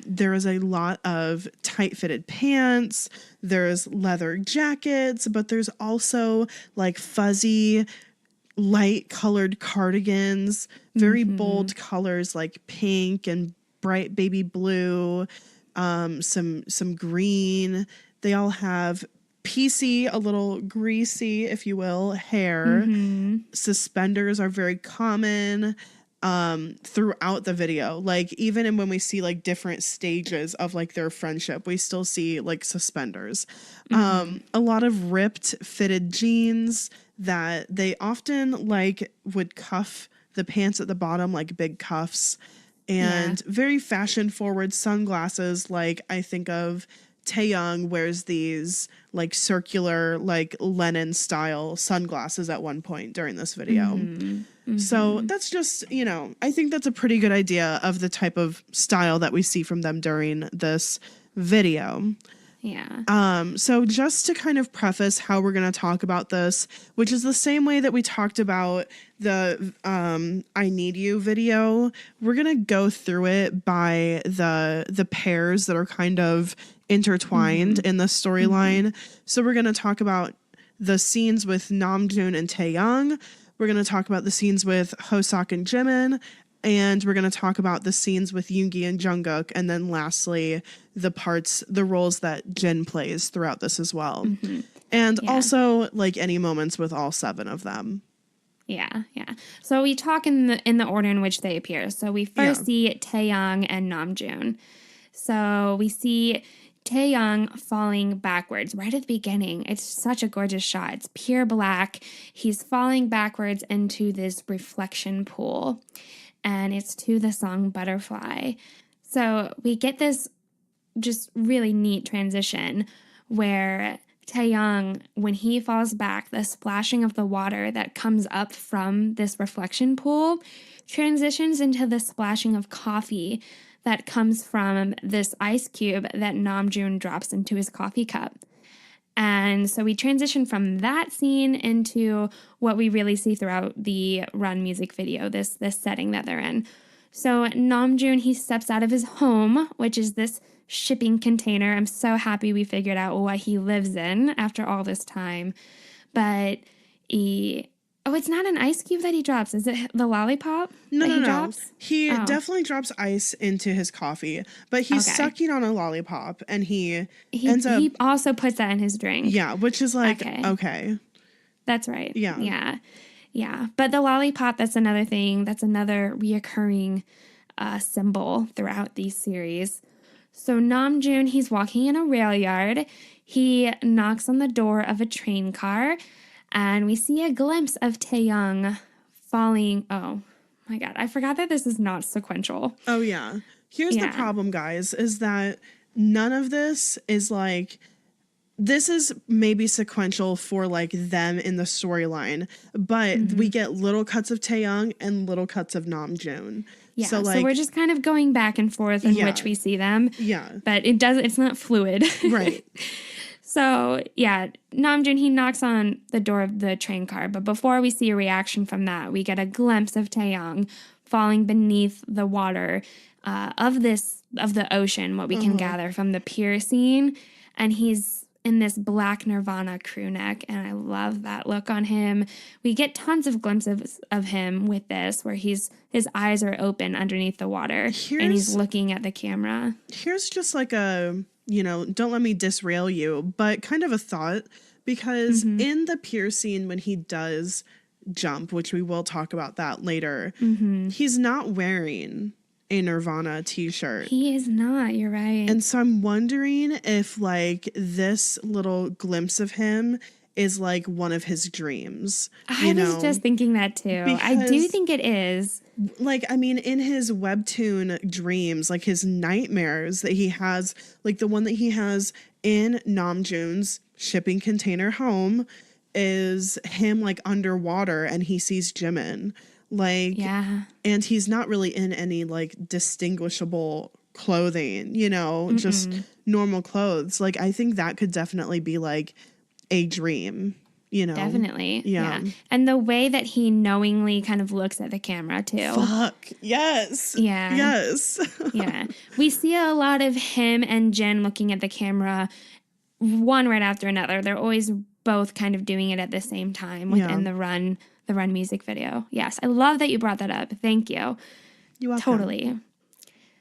There is a lot of tight-fitted pants. There's leather jackets, but there's also fuzzy, light-colored cardigans, very bold colors like pink and bright baby blue, some green. They all have piecey, a little greasy, if you will, hair. Suspenders are very common throughout the video. Even when we see different stages of their friendship, we still see suspenders. A lot of ripped fitted jeans that they often would cuff the pants at the bottom, big cuffs. And very fashion forward sunglasses. I think of Taeyoung wears these circular Lennon style sunglasses at one point during this video. So that's just, I think that's a pretty good idea of the type of style that we see from them during this video. Yeah. So just to kind of preface how we're going to talk about this, which is the same way that we talked about the I Need You video, we're going to go through it by the pairs that are kind of intertwined in the storyline. So we're going to talk about the scenes with Namjoon and Taeyoung. We're going to talk about the scenes with Hoseok and Jimin. And we're going to talk about the scenes with Yoongi and Jungkook. And then lastly, the roles that Jin plays throughout this as well. And also any moments with all 7 of them. Yeah. So we talk in the order in which they appear. So we first see Taeyoung and Namjoon. So we see Taeyoung falling backwards right at the beginning. It's such a gorgeous shot. It's pure black. He's falling backwards into this reflection pool, and it's to the song Butterfly. So we get this just really neat transition where Taeyoung, when he falls back, the splashing of the water that comes up from this reflection pool transitions into the splashing of coffee that comes from this ice cube that Namjoon drops into his coffee cup. And so we transition from that scene into what we really see throughout the Run music video, this setting that they're in. So Namjoon, he steps out of his home, which is this shipping container. I'm so happy we figured out what he lives in after all this time. But it's not an ice cube that he drops. Is it the lollipop? No. Drops? He definitely drops ice into his coffee, but he's sucking on a lollipop, and he ends up. He also puts that in his drink. Yeah, which is like, okay. That's right. Yeah. Yeah. But the lollipop, that's another thing. That's another reoccurring symbol throughout these series. So Namjoon, he's walking in a rail yard. He knocks on the door of a train car, and we see a glimpse of Taeyoung falling. Oh my God, I forgot that this is not sequential. Oh yeah. Here's the problem, guys, is that none of this is like, this is maybe sequential for like them in the storyline, but we get little cuts of Taeyoung and little cuts of Namjoon. Yeah, so we're just kind of going back and forth in which we see them. Yeah. But it's not fluid. Right. So, yeah, Namjoon, he knocks on the door of the train car. But before we see a reaction from that, we get a glimpse of Taeyoung falling beneath the water of the ocean, what we can gather from the pier scene. And he's in this black Nirvana crew neck, and I love that look on him. We get tons of glimpses of him with this, where his eyes are open underneath the water, and he's looking at the camera. Here's just like a, don't let me disrail you, but kind of a thought, because in the pier scene when he does jump, which we will talk about that later, he's not wearing a Nirvana t-shirt. He is not, you're right. And so I'm wondering if like this little glimpse of him is like one of his dreams. I was just thinking that too. I do think it is. Like, I mean, in his webtoon dreams, like his nightmares that he has, like the one that he has in Namjoon's shipping container home is him like underwater and he sees Jimin. Like, and he's not really in any like distinguishable clothing, just normal clothes. Like, I think that could definitely be like a dream, Definitely. Yeah. And the way that he knowingly kind of looks at the camera too. Fuck. Yes. Yeah. Yes. Yeah. We see a lot of him and Jin looking at the camera one right after another. They're always both kind of doing it at the same time within the Run music video. Yes, I love that you brought that up. Thank you. You're welcome. Totally.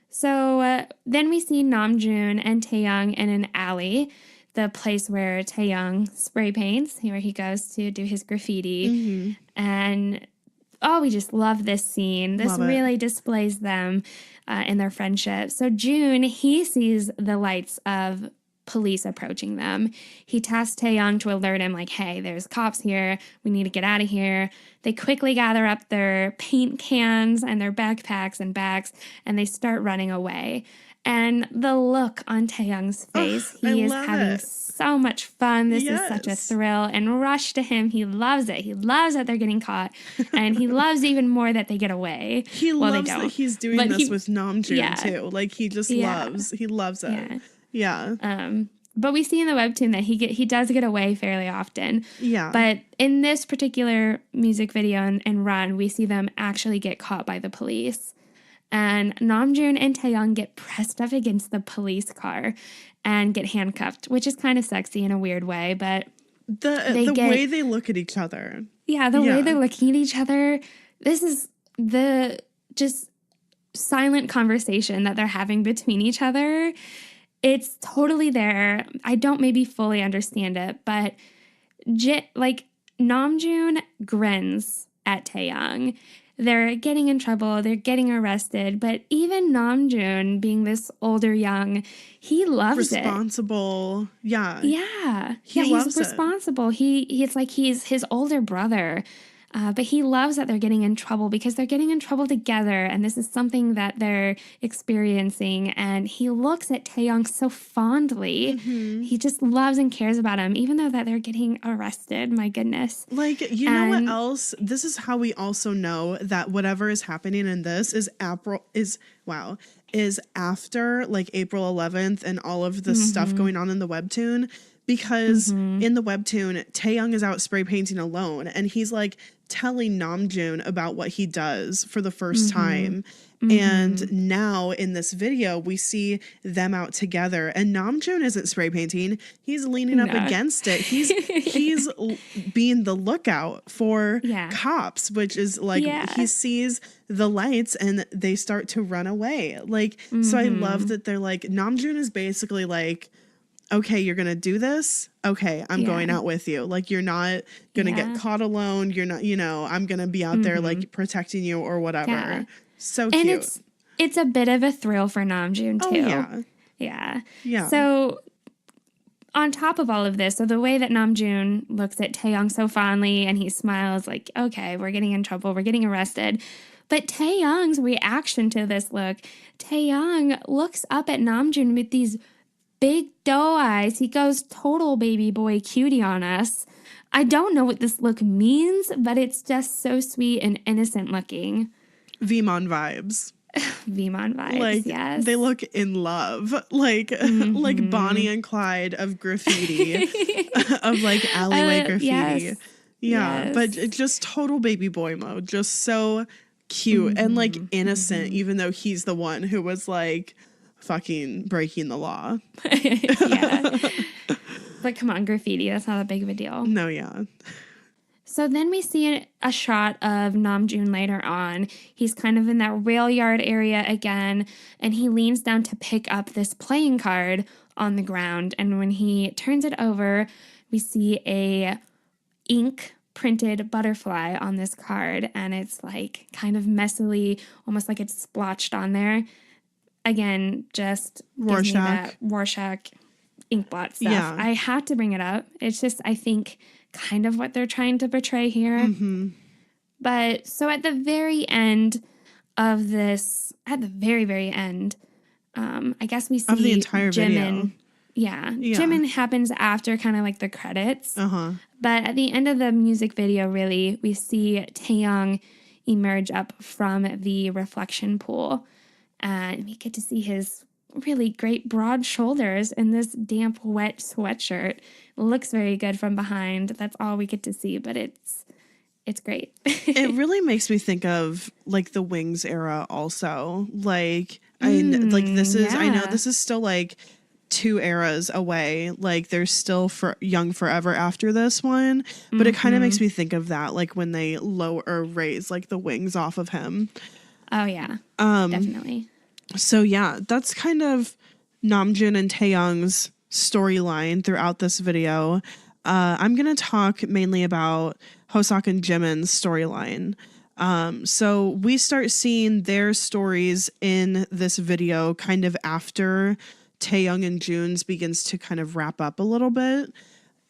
So then we see Namjoon and Taeyoung in an alley, the place where Taeyoung spray paints, where he goes to do his graffiti. And we just love this scene. This really displays them in their friendship. So June, he sees the lights of police approaching them. He tasks Taeyoung to alert him, like, hey, there's cops here. We need to get out of here. They quickly gather up their paint cans and their backpacks and bags, and they start running away. And the look on Taeyoung's face, he is having so much fun. This is such a thrill. And rush to him. He loves it. He loves that they're getting caught. And he loves even more that they get away. He loves that he's doing this with Namjoon too. Like, he just loves it. Yeah. But we see in the webtoon that he does get away fairly often. Yeah. But in this particular music video and Run, we see them actually get caught by the police. And Namjoon and Taeyoung get pressed up against the police car and get handcuffed, which is kind of sexy in a weird way, but the way they look at each other. Yeah, the way they're looking at each other. This is the just silent conversation that they're having between each other. It's totally there. I don't maybe fully understand it, but Namjoon grins at Taeyoung. they're getting in trouble, they're getting arrested, but even Namjoon, being this older young, he loves it. Responsible. Yeah. Yeah. He loves he's responsible. It's like he's his older brother. But he loves that they're getting in trouble because they're getting in trouble together, and this is something that they're experiencing. And he looks at Taeyong so fondly. He just loves and cares about him, even though that they're getting arrested. My goodness. Like, you know what else? This is how we also know that whatever is happening in this is after like April 11th and all of the stuff going on in the webtoon. Because in the webtoon, Taeyong is out spray painting alone, and he's like telling Namjoon about what he does for the first time. And now in this video, we see them out together, and Namjoon isn't spray painting. He's leaning up against it. He's being the lookout for cops, which is like he sees the lights and they start to run away. Like, so I love that they're like, Namjoon is basically like, okay, you're going to do this? Okay, I'm going out with you. Like, you're not going to get caught alone. You're not, I'm going to be out there, like, protecting you or whatever. Yeah. So cute. And it's a bit of a thrill for Namjoon, too. Oh, Yeah. So, on top of all of this, so the way that Namjoon looks at Taeyong so fondly and he smiles like, okay, we're getting in trouble, we're getting arrested. But Taeyong's reaction to this look, Taeyong looks up at Namjoon with these big doe eyes. He goes total baby boy cutie on us. I don't know what this look means, but it's just so sweet and innocent looking. Vmon vibes. Vmon vibes, like, yes. They look in love. Like, like Bonnie and Clyde of graffiti. Of like alleyway graffiti. Yes. Yeah, but it's just total baby boy mode. Just so cute and like innocent, even though he's the one who was like fucking breaking the law. Yeah. But come on, graffiti, that's not that big of a deal. No, yeah. So then we see a shot of Namjoon later on. He's kind of in that rail yard area again, and he leans down to pick up this playing card on the ground. And when he turns it over, we see a ink printed butterfly on this card, and it's like kind of messily, almost like it's splotched on there. Again, just gives me that Rorschach ink blot stuff. Yeah. I had to bring it up. It's just, I think, kind of what they're trying to portray here. But so at the very end of this, at the very, very end, I guess we see of the entire video. Jimin happens after kind of like the credits. But at the end of the music video, really, we see Taeyong emerge up from the reflection pool. And we get to see his really great broad shoulders in this damp, wet sweatshirt. Looks very good from behind. That's all we get to see, but it's great. It really makes me think of like the Wings era also. Like this is I know this is still like 2 eras away. Like there's still for Young Forever after this one, but it kind of makes me think of that, like when they lower or raise like the wings off of him. Oh yeah. Definitely. So yeah, that's kind of Namjoon and Taeyong's storyline throughout this video. I'm going to talk mainly about Hoseok and Jimin's storyline. So we start seeing their stories in this video kind of after Taeyong and June's begins to kind of wrap up a little bit.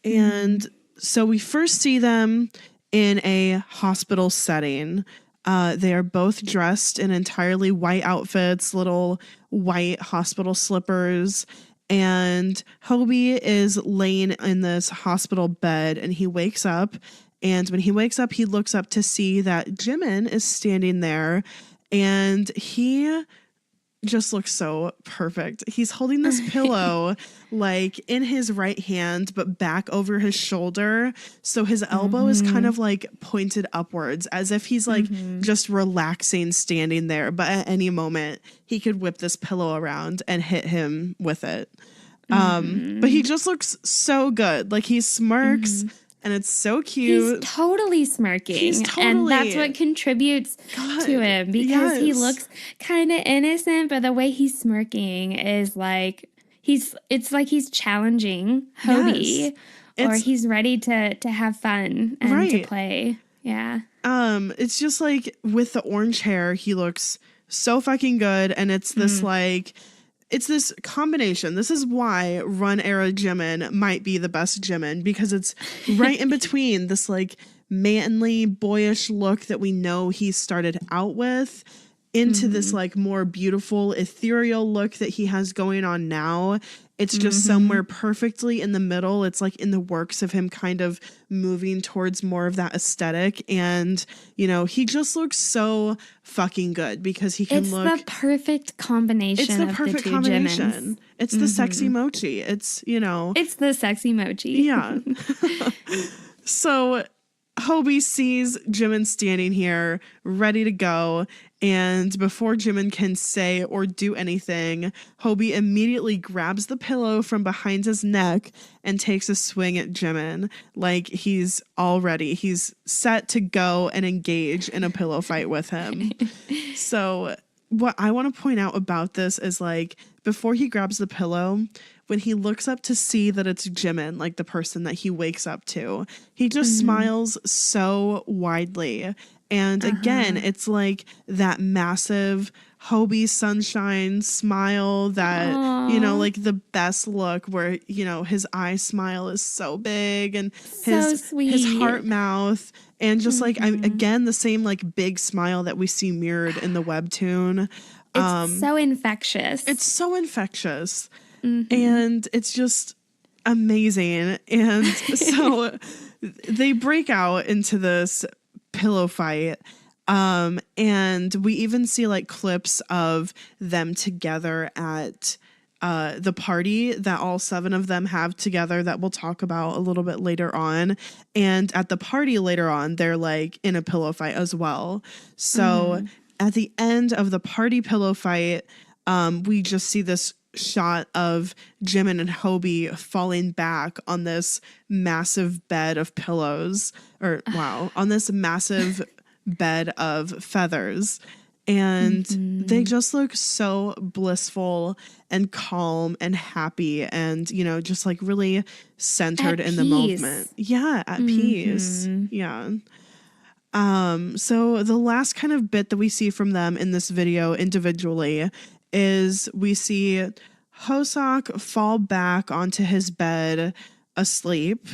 And so we first see them in a hospital setting. They are both dressed in entirely white outfits, little white hospital slippers. And Hobie is laying in this hospital bed and he wakes up. And when he wakes up, he looks up to see that Jimin is standing there and he just looks so perfect. He's holding this pillow like in his right hand, but back over his shoulder. So his elbow is kind of like pointed upwards as if he's like just relaxing standing there. But at any moment he could whip this pillow around and hit him with it. But he just looks so good. Like he smirks and it's so cute. He's totally smirking. And that's what contributes to him because he looks kind of innocent, but the way he's smirking is like it's like he's challenging Hobie or he's ready to have fun and to play. Yeah. It's just like with the orange hair, he looks so fucking good. And it's this like, it's this combination. This is why Run era Jimin might be the best Jimin, because it's right in between this like manly, boyish look that we know he started out with into this like more beautiful, ethereal look that he has going on now. It's just somewhere perfectly in the middle. It's like in the works of him kind of moving towards more of that aesthetic. And, you know, he just looks so fucking good because he can look. It's the perfect combination. It's the of perfect the two combination. Jimins. It's the sexy mochi. It's, you know. It's the sexy mochi. Yeah. So Hobie sees Jimin standing here ready to go. And before Jimin can say or do anything, Hobie immediately grabs the pillow from behind his neck and takes a swing at Jimin. Like he's all ready. He's set to go and engage in a pillow fight with him. So what I want to point out about this is like before he grabs the pillow, when he looks up to see that it's Jimin, like the person that he wakes up to, he just smiles so widely. And again, it's like that massive Hobie sunshine smile that, you know, like the best look where, you know, his eye smile is so big and his heart mouth. And just like, again, the same like big smile that we see mirrored in the webtoon. It's so infectious. It's so infectious. And it's just amazing. And so they break out into this pillow fight. And we even see like clips of them together at the party that all 7 of them have together that we'll talk about a little bit later on. And at the party later on, they're like in a pillow fight as well. So at the end of the party pillow fight, we just see this shot of Jimin and Hobie falling back on this massive bed of pillows, or on this massive bed of feathers. And they just look so blissful and calm and happy and, you know, just like really centered in the moment. Yeah, at peace. Yeah. So the last kind of bit that we see from them in this video individually is we see Hoseok fall back onto his bed asleep.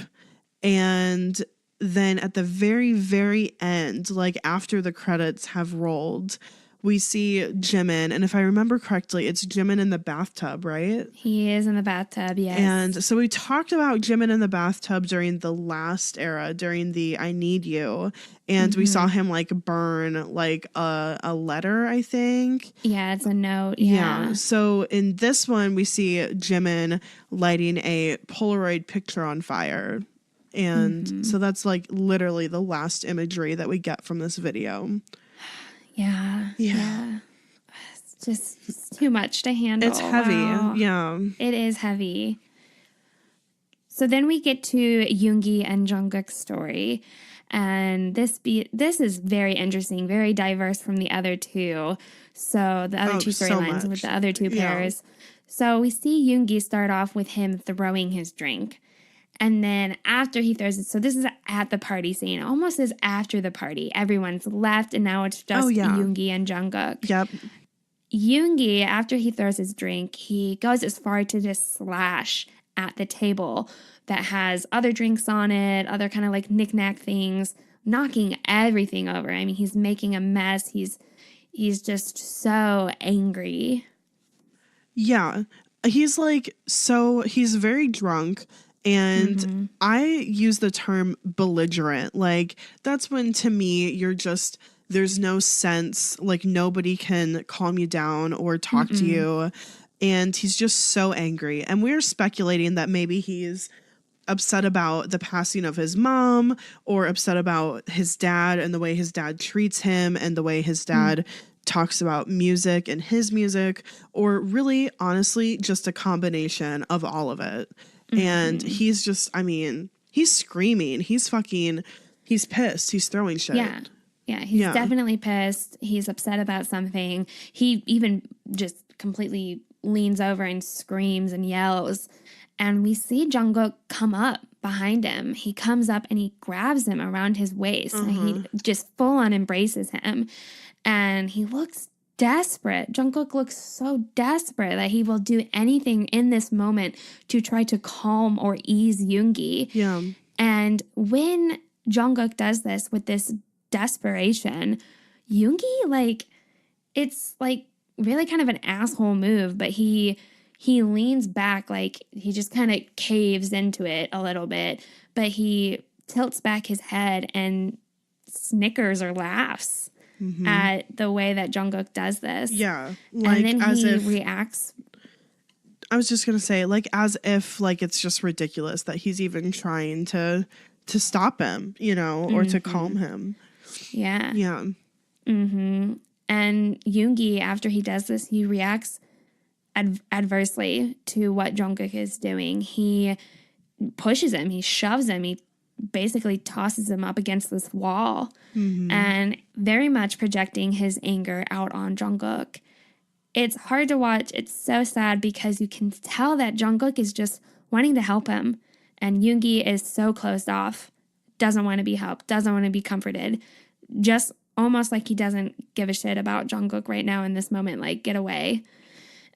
And then at the very, very end, like after the credits have rolled, we see Jimin. And if I remember correctly, it's Jimin in the bathtub, right? He is in the bathtub, yes. And so we talked about Jimin in the bathtub during the last era, during the I Need You. And we saw him like burn like a letter, I think. Yeah, it's a note. Yeah. So in this one, we see Jimin lighting a Polaroid picture on fire. And so that's like literally the last imagery that we get from this video. Yeah. It's just too much to handle. It's heavy. Wow. Yeah. It is heavy. So then we get to Yoongi and Jungkook's story. And this is very interesting, very diverse from the other two. So the other two storylines with the other two pairs. So we see Yoongi start off with him throwing his drink. And then after he throws it, so this is at the party scene, almost as after the party. Everyone's left, and now it's just Yoongi and Jungkook. Yep. Yoongi, after he throws his drink, he goes as far to just slash at the table that has other drinks on it, other kind of like knick-knack things, knocking everything over. I mean, he's making a mess. He's just so angry. Yeah. He's very drunk. And I use the term belligerent. Like, that's when, to me, there's no sense, like, nobody can calm you down or talk to you. And he's just so angry. And we're speculating that maybe he's upset about the passing of his mom, or upset about his dad and the way his dad treats him and the way his dad talks about music and his music, or really, honestly, just a combination of all of it. And he's just, I mean, he's screaming. He's pissed. He's throwing shit. Yeah, he's definitely pissed. He's upset about something. He even just completely leans over and screams and yells. And we see Jungkook come up behind him. He comes up and he grabs him around his waist. And he just full on embraces him. And he looks desperate. Jungkook looks so desperate that he will do anything in this moment to try to calm or ease Yoongi. Yeah. And when Jungkook does this with this desperation, Yoongi, like, it's like really kind of an asshole move, but he leans back, like he just kind of caves into it a little bit, but he tilts back his head and snickers or laughs at the way that Jungkook does this. Yeah. Like, and then as he if, reacts. I was just going to say, like, as if, like, it's just ridiculous that he's even trying to stop him, you know, or to calm him. Yeah. Yeah. And Yoongi, after he does this, he reacts adversely to what Jungkook is doing. He pushes him, he shoves him, he basically tosses him up against this wall, and very much projecting his anger out on Jungkook. It's hard to watch. It's so sad because you can tell that Jungkook is just wanting to help him, and Yoongi is so closed off, doesn't want to be helped, doesn't want to be comforted, just almost like he doesn't give a shit about Jungkook right now in this moment, like, get away.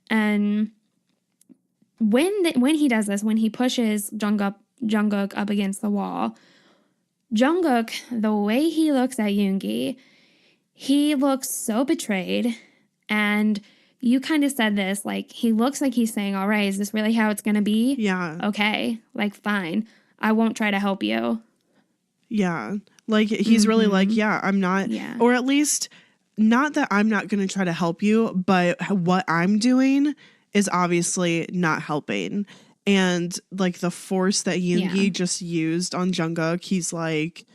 And when he does this, when he pushes Jungkook up against the wall, Jungkook, the way he looks at Yoongi, he looks so betrayed. And you kind of said this, like, he looks like he's saying, all right, is this really how it's going to be? Yeah. Okay, like, fine. I won't try to help you. Yeah. Like, he's really like, yeah, I'm not, or at least not that I'm not going to try to help you, but what I'm doing is obviously not helping. And like the force that Yoongi just used on Jungkook, he's like,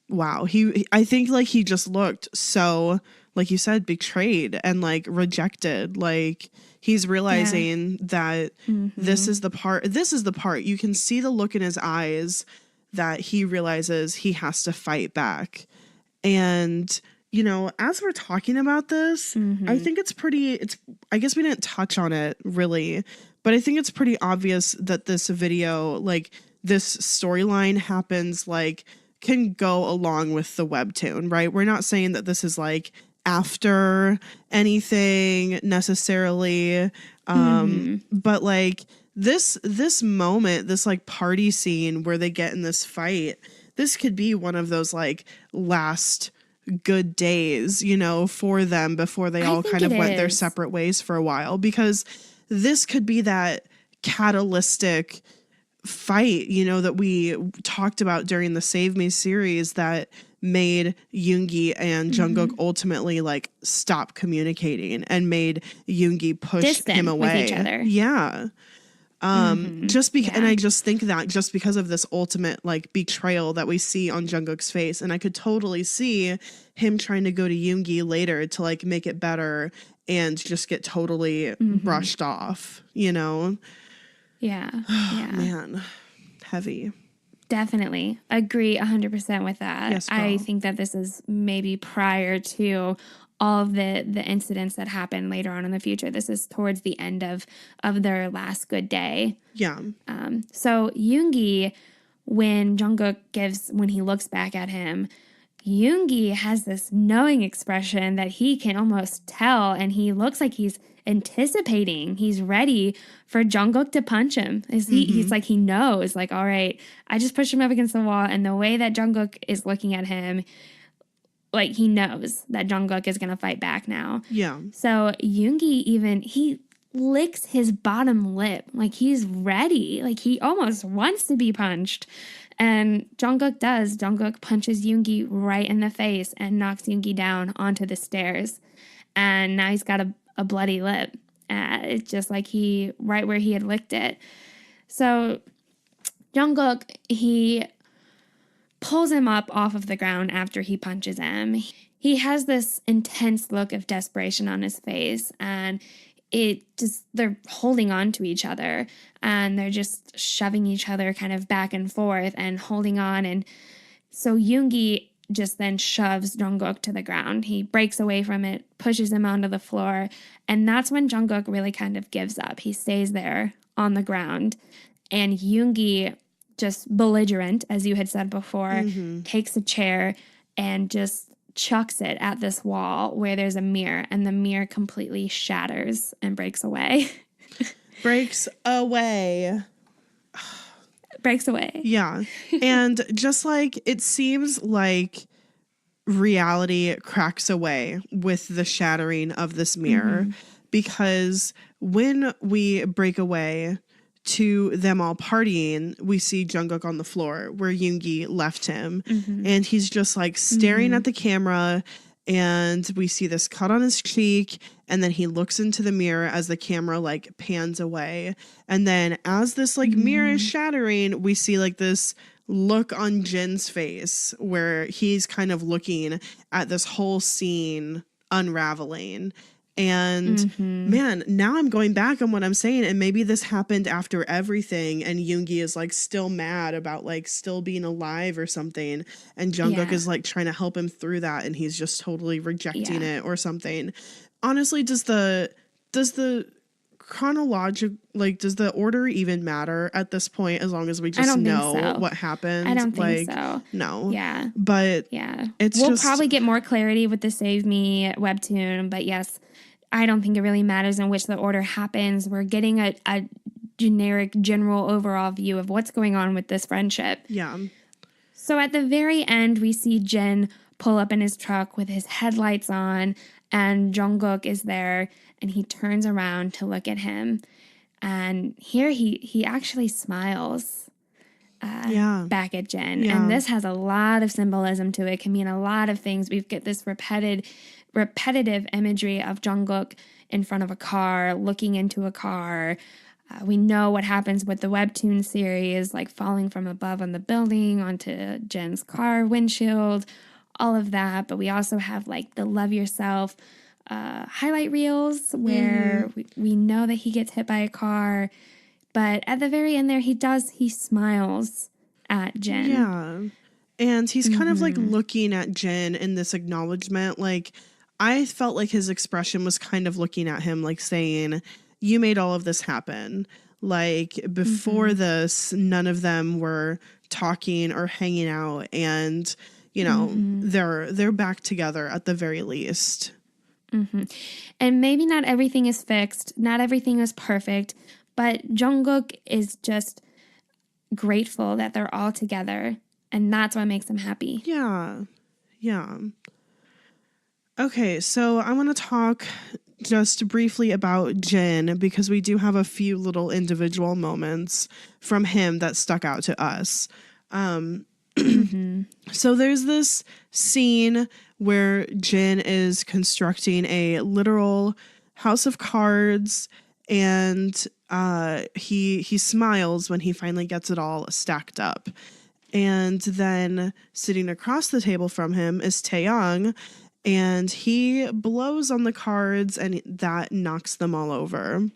wow. I think like he just looked so, like you said, betrayed and like rejected. Like he's realizing that this is the part you can see the look in his eyes that he realizes he has to fight back. And, you know, as we're talking about this, I think I guess we didn't touch on it really, but I think it's pretty obvious that this video, like this storyline happens, like can go along with the webtoon, right? We're not saying that this is like after anything necessarily. But like this moment, this like party scene where they get in this fight, this could be one of those like last good days, you know, for them before they all kind of went their separate ways for a while, because this could be that catalytic fight, you know, that we talked about during the Save Me series that made Yoongi and Jungkook ultimately like stop communicating and made Yoongi push distant him away with each other. Yeah. Just because, and I just think that just because of this ultimate like betrayal that we see on Jungkook's face, and I could totally see him trying to go to Yoongi later to like make it better and just get totally brushed off, you know? Yeah. Man, heavy. Definitely. Agree 100% with that. Yes, girl. I think that this is maybe prior to all of the incidents that happen later on in the future. This is towards the end of their last good day. Yeah. So Yoongi, when he looks back at him, Yoongi has this knowing expression that he can almost tell, and he looks like he's anticipating. He's ready for Jungkook to punch him. He's like, he knows, like, all right, I just pushed him up against the wall, and the way that Jungkook is looking at him, like, he knows that Jungkook is going to fight back now. Yeah. So Yoongi he licks his bottom lip. Like, he's ready. Like, he almost wants to be punched. And Jungkook does. Jungkook punches Yoongi right in the face and knocks Yoongi down onto the stairs. And now he's got a bloody lip. It's just like right where he had licked it. So Jungkook, he pulls him up off of the ground after he punches him. He has this intense look of desperation on his face, and they're holding on to each other, and they're just shoving each other kind of back and forth and holding on. And so Yoongi just then shoves Jungkook to the ground. He breaks away from it, pushes him onto the floor, and that's when Jungkook really kind of gives up. He stays there on the ground, and Yoongi, just belligerent, as you had said before, takes a chair and just chucks it at this wall where there's a mirror, and the mirror completely shatters and breaks away. Breaks away. Breaks away. Yeah. And just like it seems like reality cracks away with the shattering of this mirror, because when we break away to them all partying, we see Jungkook on the floor where Yoongi left him, and he's just like staring at the camera, and we see this cut on his cheek, and then he looks into the mirror as the camera like pans away, and then as this like mirror is shattering, we see like this look on Jin's face where he's kind of looking at this whole scene unraveling. And man, now I'm going back on what I'm saying, and maybe this happened after everything, and Yoongi is like still mad about like still being alive or something, and Jungkook is like trying to help him through that, and he's just totally rejecting it or something. Honestly, does the chronological, like, does the order even matter at this point, as long as we just know what happened? I don't think so. No. Yeah. But we'll probably get more clarity with the Save Me webtoon, but yes, I don't think it really matters in which the order happens. We're getting a generic, general overall view of what's going on with this friendship. Yeah. So at the very end, we see Jin pull up in his truck with his headlights on, and Jungkook is there, and he turns around to look at him. And here he actually smiles back at Jin. Yeah. And this has a lot of symbolism to it. It can mean a lot of things. We've got this repetitive imagery of Jungkook in front of a car, looking into a car. We know what happens with the webtoon series, like falling from above on the building onto Jin's car windshield, all of that. But we also have like the Love Yourself highlight reels where we know that he gets hit by a car. But at the very end there, he smiles at Jin. Yeah. And he's kind of like looking at Jin in this acknowledgement. Like, I felt like his expression was kind of looking at him like saying, you made all of this happen. Like, before this, none of them were talking or hanging out, and you know, they're back together at the very least. And maybe not everything is fixed, not everything is perfect, but Jungkook is just grateful that they're all together, and that's what makes him happy. Yeah. Yeah. Okay, so I want to talk just briefly about Jin, because we do have a few little individual moments from him that stuck out to us. So there's this scene where Jin is constructing a literal house of cards, and he smiles when he finally gets it all stacked up. And then sitting across the table from him is Taeyong, and he blows on the cards, and that knocks them all over.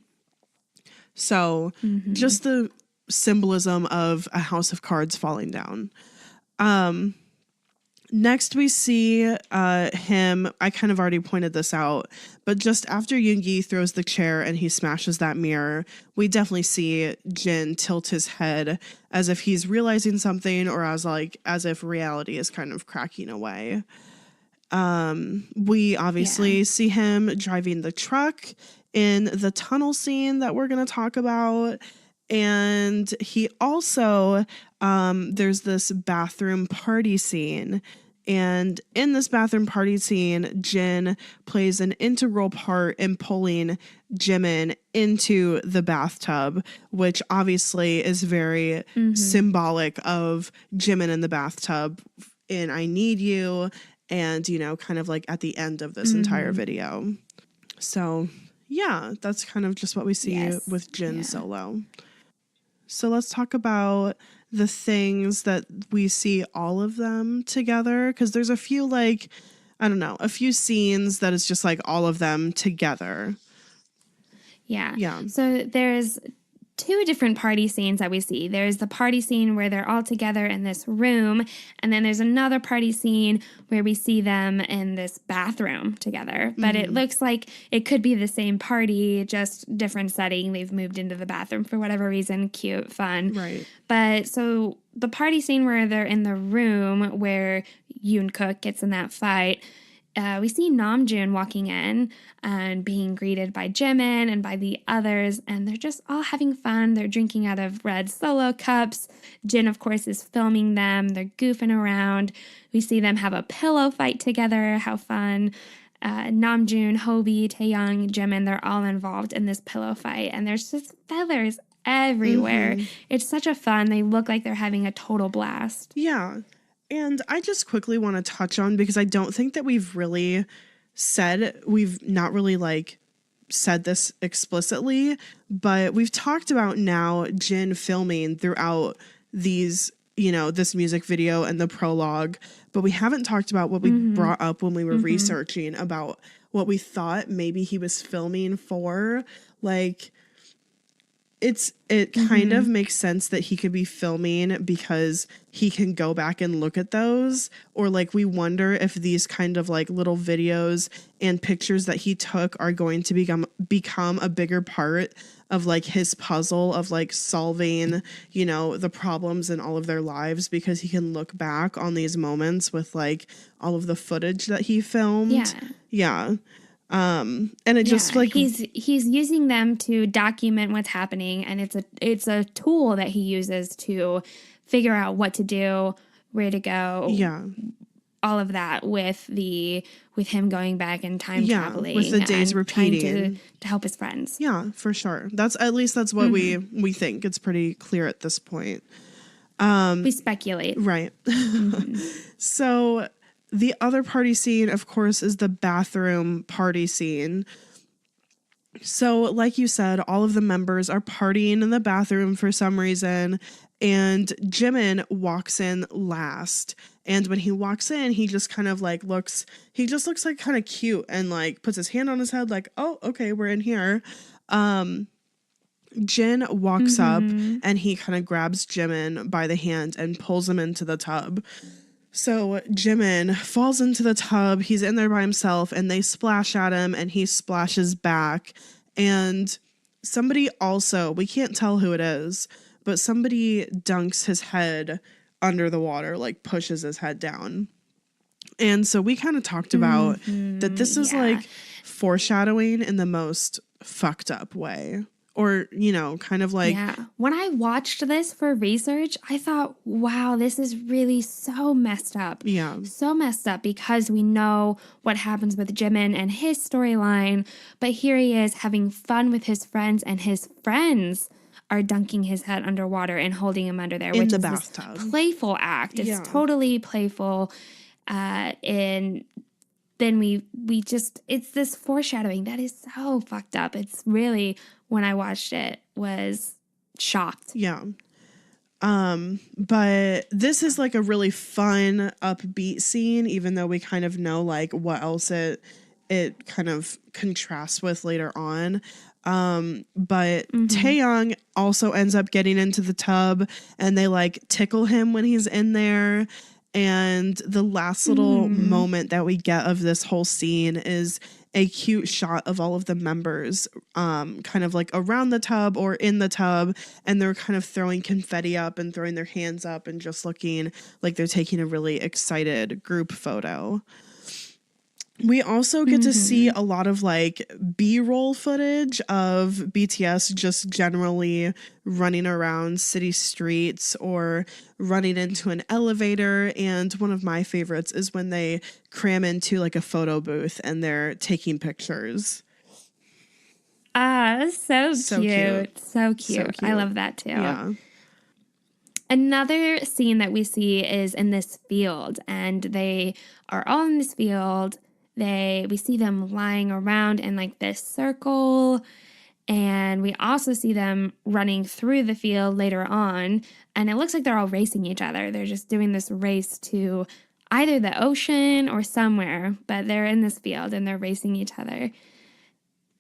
So just the symbolism of a house of cards falling down. Next we see him, I kind of already pointed this out, but just after Yoongi throws the chair and he smashes that mirror, we definitely see Jin tilt his head as if he's realizing something, or as if reality is kind of cracking away. We obviously see him driving the truck in the tunnel scene that we're going to talk about. And he also, there's this bathroom party scene. And in this bathroom party scene, Jin plays an integral part in pulling Jimin into the bathtub, which obviously is very symbolic of Jimin in the bathtub in I Need You, and, you know, kind of like at the end of this entire video. So, yeah, that's kind of just what we see with Jin solo. So let's talk about the things that we see all of them together, because there's a few, like, I don't know, a few scenes that is just like all of them together. Yeah. So there's two different party scenes that we see. There's the party scene where they're all together in this room, and then there's another party scene where we see them in this bathroom together. But it looks like it could be the same party, just different setting. They've moved into the bathroom for whatever reason. Cute, fun. Right. But so the party scene where they're in the room where Yoon Kook gets in that fight, we see Namjoon walking in and being greeted by Jimin and by the others, and they're just all having fun. They're drinking out of red Solo cups. Jin, of course, is filming them. They're goofing around. We see them have a pillow fight together. How fun. Namjoon, Hobi, Taeyang, Jimin, they're all involved in this pillow fight, and there's just feathers everywhere. It's such a fun. They look like they're having a total blast. Yeah. And I just quickly want to touch on, because I don't think that we've not really like said this explicitly, but we've talked about now Jin filming throughout these, this music video and the prologue, but we haven't talked about what we brought up when we were researching about what we thought maybe he was filming for. Like, it kind of makes sense that he could be filming because he can go back and look at those, or like we wonder if these kind of like little videos and pictures that he took are going to become a bigger part of like his puzzle of like solving, the problems in all of their lives, because he can look back on these moments with like all of the footage that he filmed. Yeah. And it just like he's using them to document what's happening, and it's a tool that he uses to figure out what to do, where to go, all of that with him going back and time traveling, with the days repeating to help his friends. Yeah, for sure. That's what we think. It's pretty clear at this point. We speculate, right? So. The other party scene, of course, is the bathroom party scene. So, like you said, all of the members are partying in the bathroom for some reason, and Jimin walks in last. And when he walks in, he just kind of like looks like kind of cute and like puts his hand on his head like, oh, okay, we're in here. Jin walks up and he kind of grabs Jimin by the hand and pulls him into the tub. So Jimin falls into the tub, he's in there by himself, and they splash at him, and he splashes back. And somebody also, we can't tell who it is, but somebody dunks his head under the water, like pushes his head down. And so we kind of talked about that this is like foreshadowing in the most fucked up way. Or, kind of like... Yeah. When I watched this for research, I thought, wow, this is really so messed up. Yeah. So messed up, because we know what happens with Jimin and his storyline. But here he is having fun with his friends, and his friends are dunking his head underwater and holding him under there. In which the is bathtub. This playful act. It's totally playful. And then we just, it's this foreshadowing that is so fucked up. It's really... when I watched it, was shocked. Yeah. But this is like a really fun, upbeat scene, even though we kind of know like what else it kind of contrasts with later on. But Taeyang also ends up getting into the tub, and they like tickle him when he's in there. And the last little moment that we get of this whole scene is a cute shot of all of the members kind of like around the tub or in the tub, and they're kind of throwing confetti up and throwing their hands up and just looking like they're taking a really excited group photo. We also get to see a lot of like B-roll footage of BTS just generally running around city streets or running into an elevator. And one of my favorites is when they cram into like a photo booth and they're taking pictures. So cute. So cute. I love that too. Yeah. Another scene that we see is in this field, and they are all in this field. We see them lying around in like this circle, and we also see them running through the field later on, and it looks like they're all racing each other. They're just doing this race to either the ocean or somewhere, but they're in this field and they're racing each other.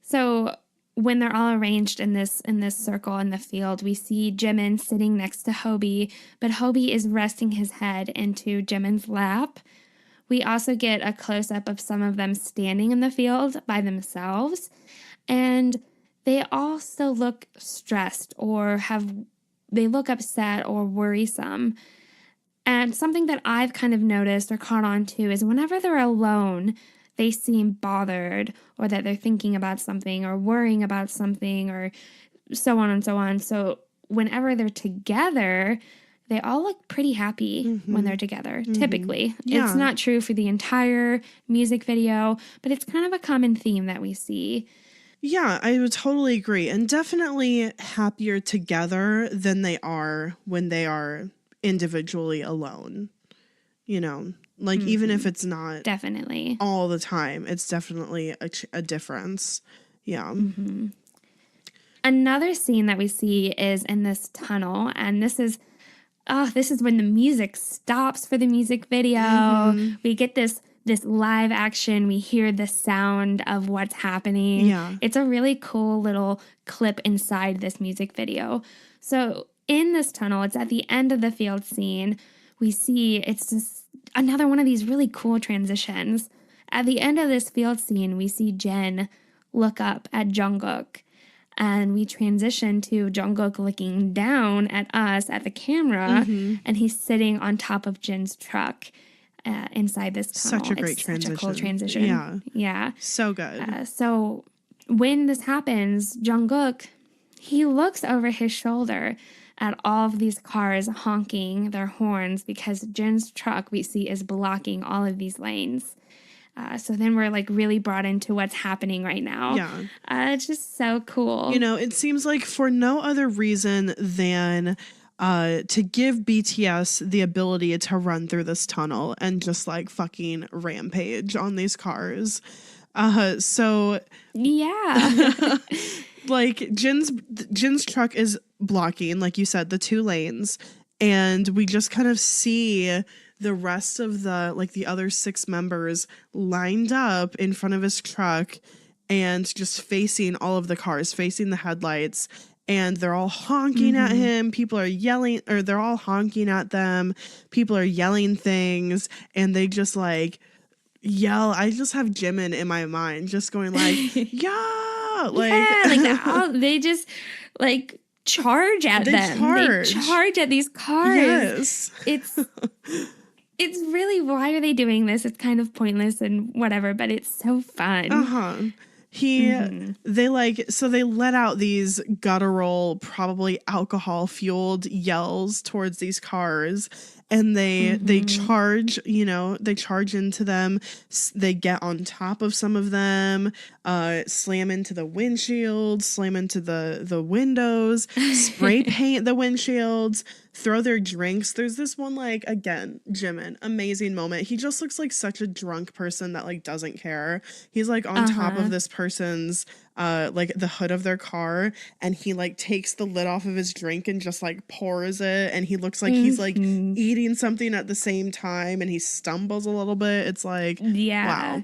So when they're all arranged in this circle in the field, we see Jimin sitting next to Hobie, but Hobie is resting his head into Jimin's lap. We also get a close-up of some of them standing in the field by themselves, and they also look stressed or they look upset or worrisome. And something that I've kind of noticed or caught on to is whenever they're alone, they seem bothered or that they're thinking about something or worrying about something or so on and so on. So whenever they're together, they all look pretty happy when they're together, typically. Yeah. It's not true for the entire music video, but it's kind of a common theme that we see. Yeah, I would totally agree. And definitely happier together than they are when they are individually alone. You know, like even if it's not definitely all the time, it's definitely a difference. Yeah. Another scene that we see is in this tunnel, and this is when the music stops for the music video. We get this live action. We hear the sound of what's happening. Yeah. It's a really cool little clip inside this music video. So in this tunnel, it's at the end of the field scene. We see it's just another one of these really cool transitions. At the end of this field scene, we see Jin look up at Jungkook. And we transition to Jungkook looking down at us at the camera, and he's sitting on top of Jin's truck inside this tunnel. Such a great transition. Such a cool transition. Yeah. Yeah. So good. So when this happens, Jungkook, he looks over his shoulder at all of these cars honking their horns because Jin's truck, we see, is blocking all of these lanes. So then we're like really brought into what's happening right now. Yeah. It's just so cool. You know, it seems like for no other reason than to give BTS the ability to run through this tunnel and just like fucking rampage on these cars. So yeah. like Jin's truck is blocking, like you said, the two lanes, and we just kind of see the rest of the other 6 members lined up in front of his truck and just facing all of the cars, facing the headlights, and they're all honking at him. People are yelling, or they're all honking at them. People are yelling things, and they just like yell. I just have Jimin in my mind just going like, yeah, like, they just like charge at them. They charge at these cars. Yes. It's really, why are they doing this? It's kind of pointless and whatever, but it's so fun. They let out these guttural, probably alcohol fueled yells towards these cars, and they charge, they charge into them. They get on top of some of them, slam into the windshield, slam into the windows, spray paint the windshields, throw their drinks. There's this one, like, again, Jimin, amazing moment. He just looks like such a drunk person that like doesn't care. He's like on top of this person's like the hood of their car, and he like takes the lid off of his drink and just like pours it, and he looks like he's like eating something at the same time, and he stumbles a little bit. It's like, wow.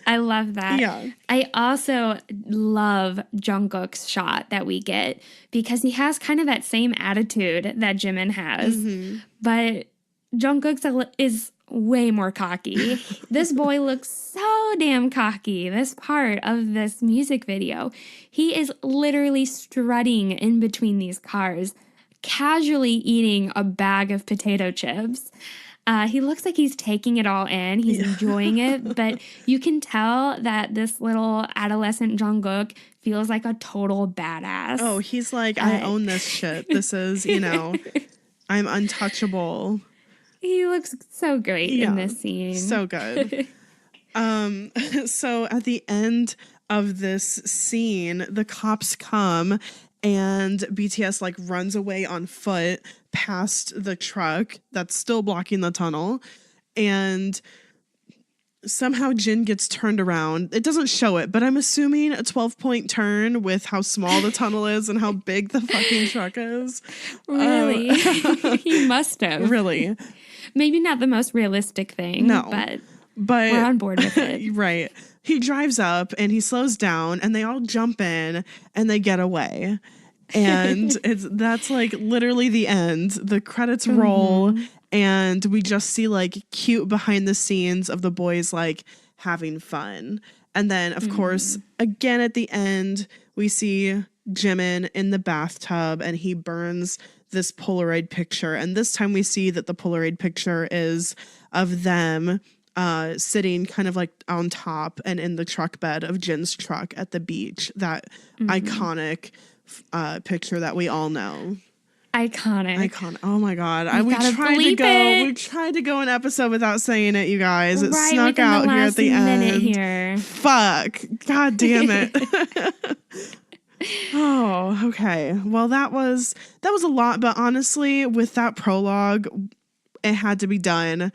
I love that. Yeah. I also love Jungkook's shot that we get because he has kind of that same attitude that Jimin has, but Jungkook is way more cocky. This boy looks so damn cocky. This part of this music video, he is literally strutting in between these cars, casually eating a bag of potato chips. He looks like he's taking it all in. He's enjoying it, but you can tell that this little adolescent Jungkook feels like a total badass. Oh, he's like, I own this shit. This is, I'm untouchable. He looks so great in this scene. So good. So at the end of this scene, the cops come and BTS like runs away on foot past the truck that's still blocking the tunnel, and somehow Jin gets turned around. It doesn't show it, but I'm assuming a 12-point turn with how small the tunnel is and how big the fucking truck is. Really? He must have. Really. Maybe not the most realistic thing, but we're on board with it. Right. he drives up and he slows down and they all jump in and they get away. And that's like literally the end. The credits roll and we just see like cute behind the scenes of the boys like having fun. And then of course, again at the end, we see Jimin in the bathtub and he burns this Polaroid picture. And this time we see that the Polaroid picture is of them sitting kind of like on top and in the truck bed of Jin's truck at the beach. That iconic picture that we all know. Iconic. Oh my God. We tried to go an episode without saying it, you guys. It snuck out here at the end. Here. Fuck. God damn it. Oh, okay. Well, that was a lot, but honestly, with that prologue, it had to be done.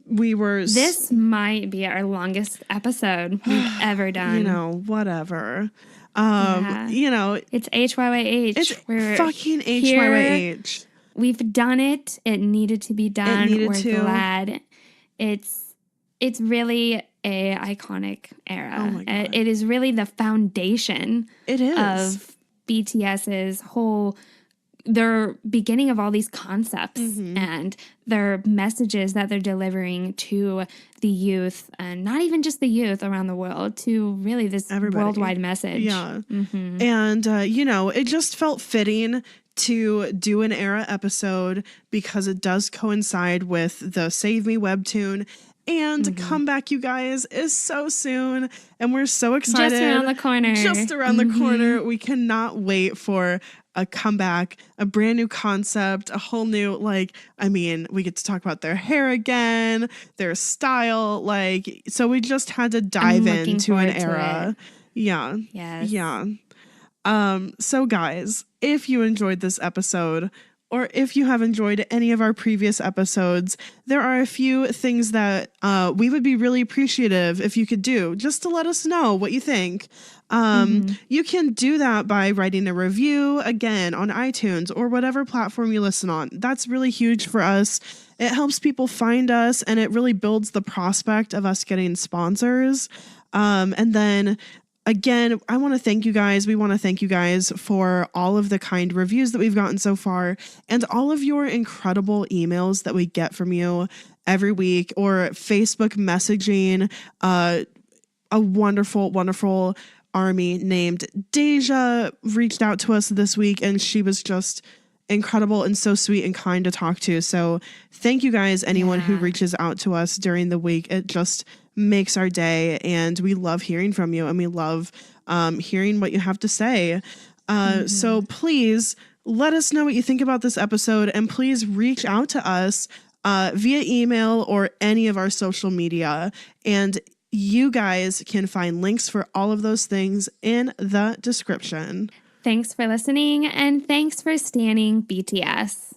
This might be our longest episode we've ever done. You know, whatever. You know, it's HYYH. It's fucking HYYH. We've done it. It needed to be done. We're glad. It's really a iconic era. Oh my God. It is really the foundation. It is of BTS's whole. Their beginning of all these concepts and their messages that they're delivering to the youth, and not even just the youth around the world, to really this worldwide message. Yeah. And, you know, it just felt fitting to do an era episode because it does coincide with the Save Me webtoon. And Comeback, you guys, is so soon. And we're so excited. Just around the corner. We cannot wait for a comeback, a brand new concept, a whole new, like, I mean, we get to talk about their hair again, their style. Like, so we just had to dive into an era. Yeah. Yes. Yeah. So guys, if you enjoyed this episode, or if you have enjoyed any of our previous episodes, there are a few things that we would be really appreciative if you could do, just to let us know what you think. You can do that by writing a review, again, on iTunes or whatever platform you listen on. That's really huge for us. It helps people find us, and it really builds the prospect of us getting sponsors. And then again, I want to thank you guys. We want to thank you guys for all of the kind reviews that we've gotten so far and all of your incredible emails that we get from you every week, or Facebook messaging. A wonderful, wonderful army named Deja reached out to us this week, and she was just incredible and so sweet and kind to talk to. So thank you guys, anyone who reaches out to us during the week. It just makes our day, and we love hearing from you, and we love hearing what you have to say. So please let us know what you think about this episode, and please reach out to us via email or any of our social media. And you guys can find links for all of those things in the description. Thanks for listening, and thanks for standing BTS.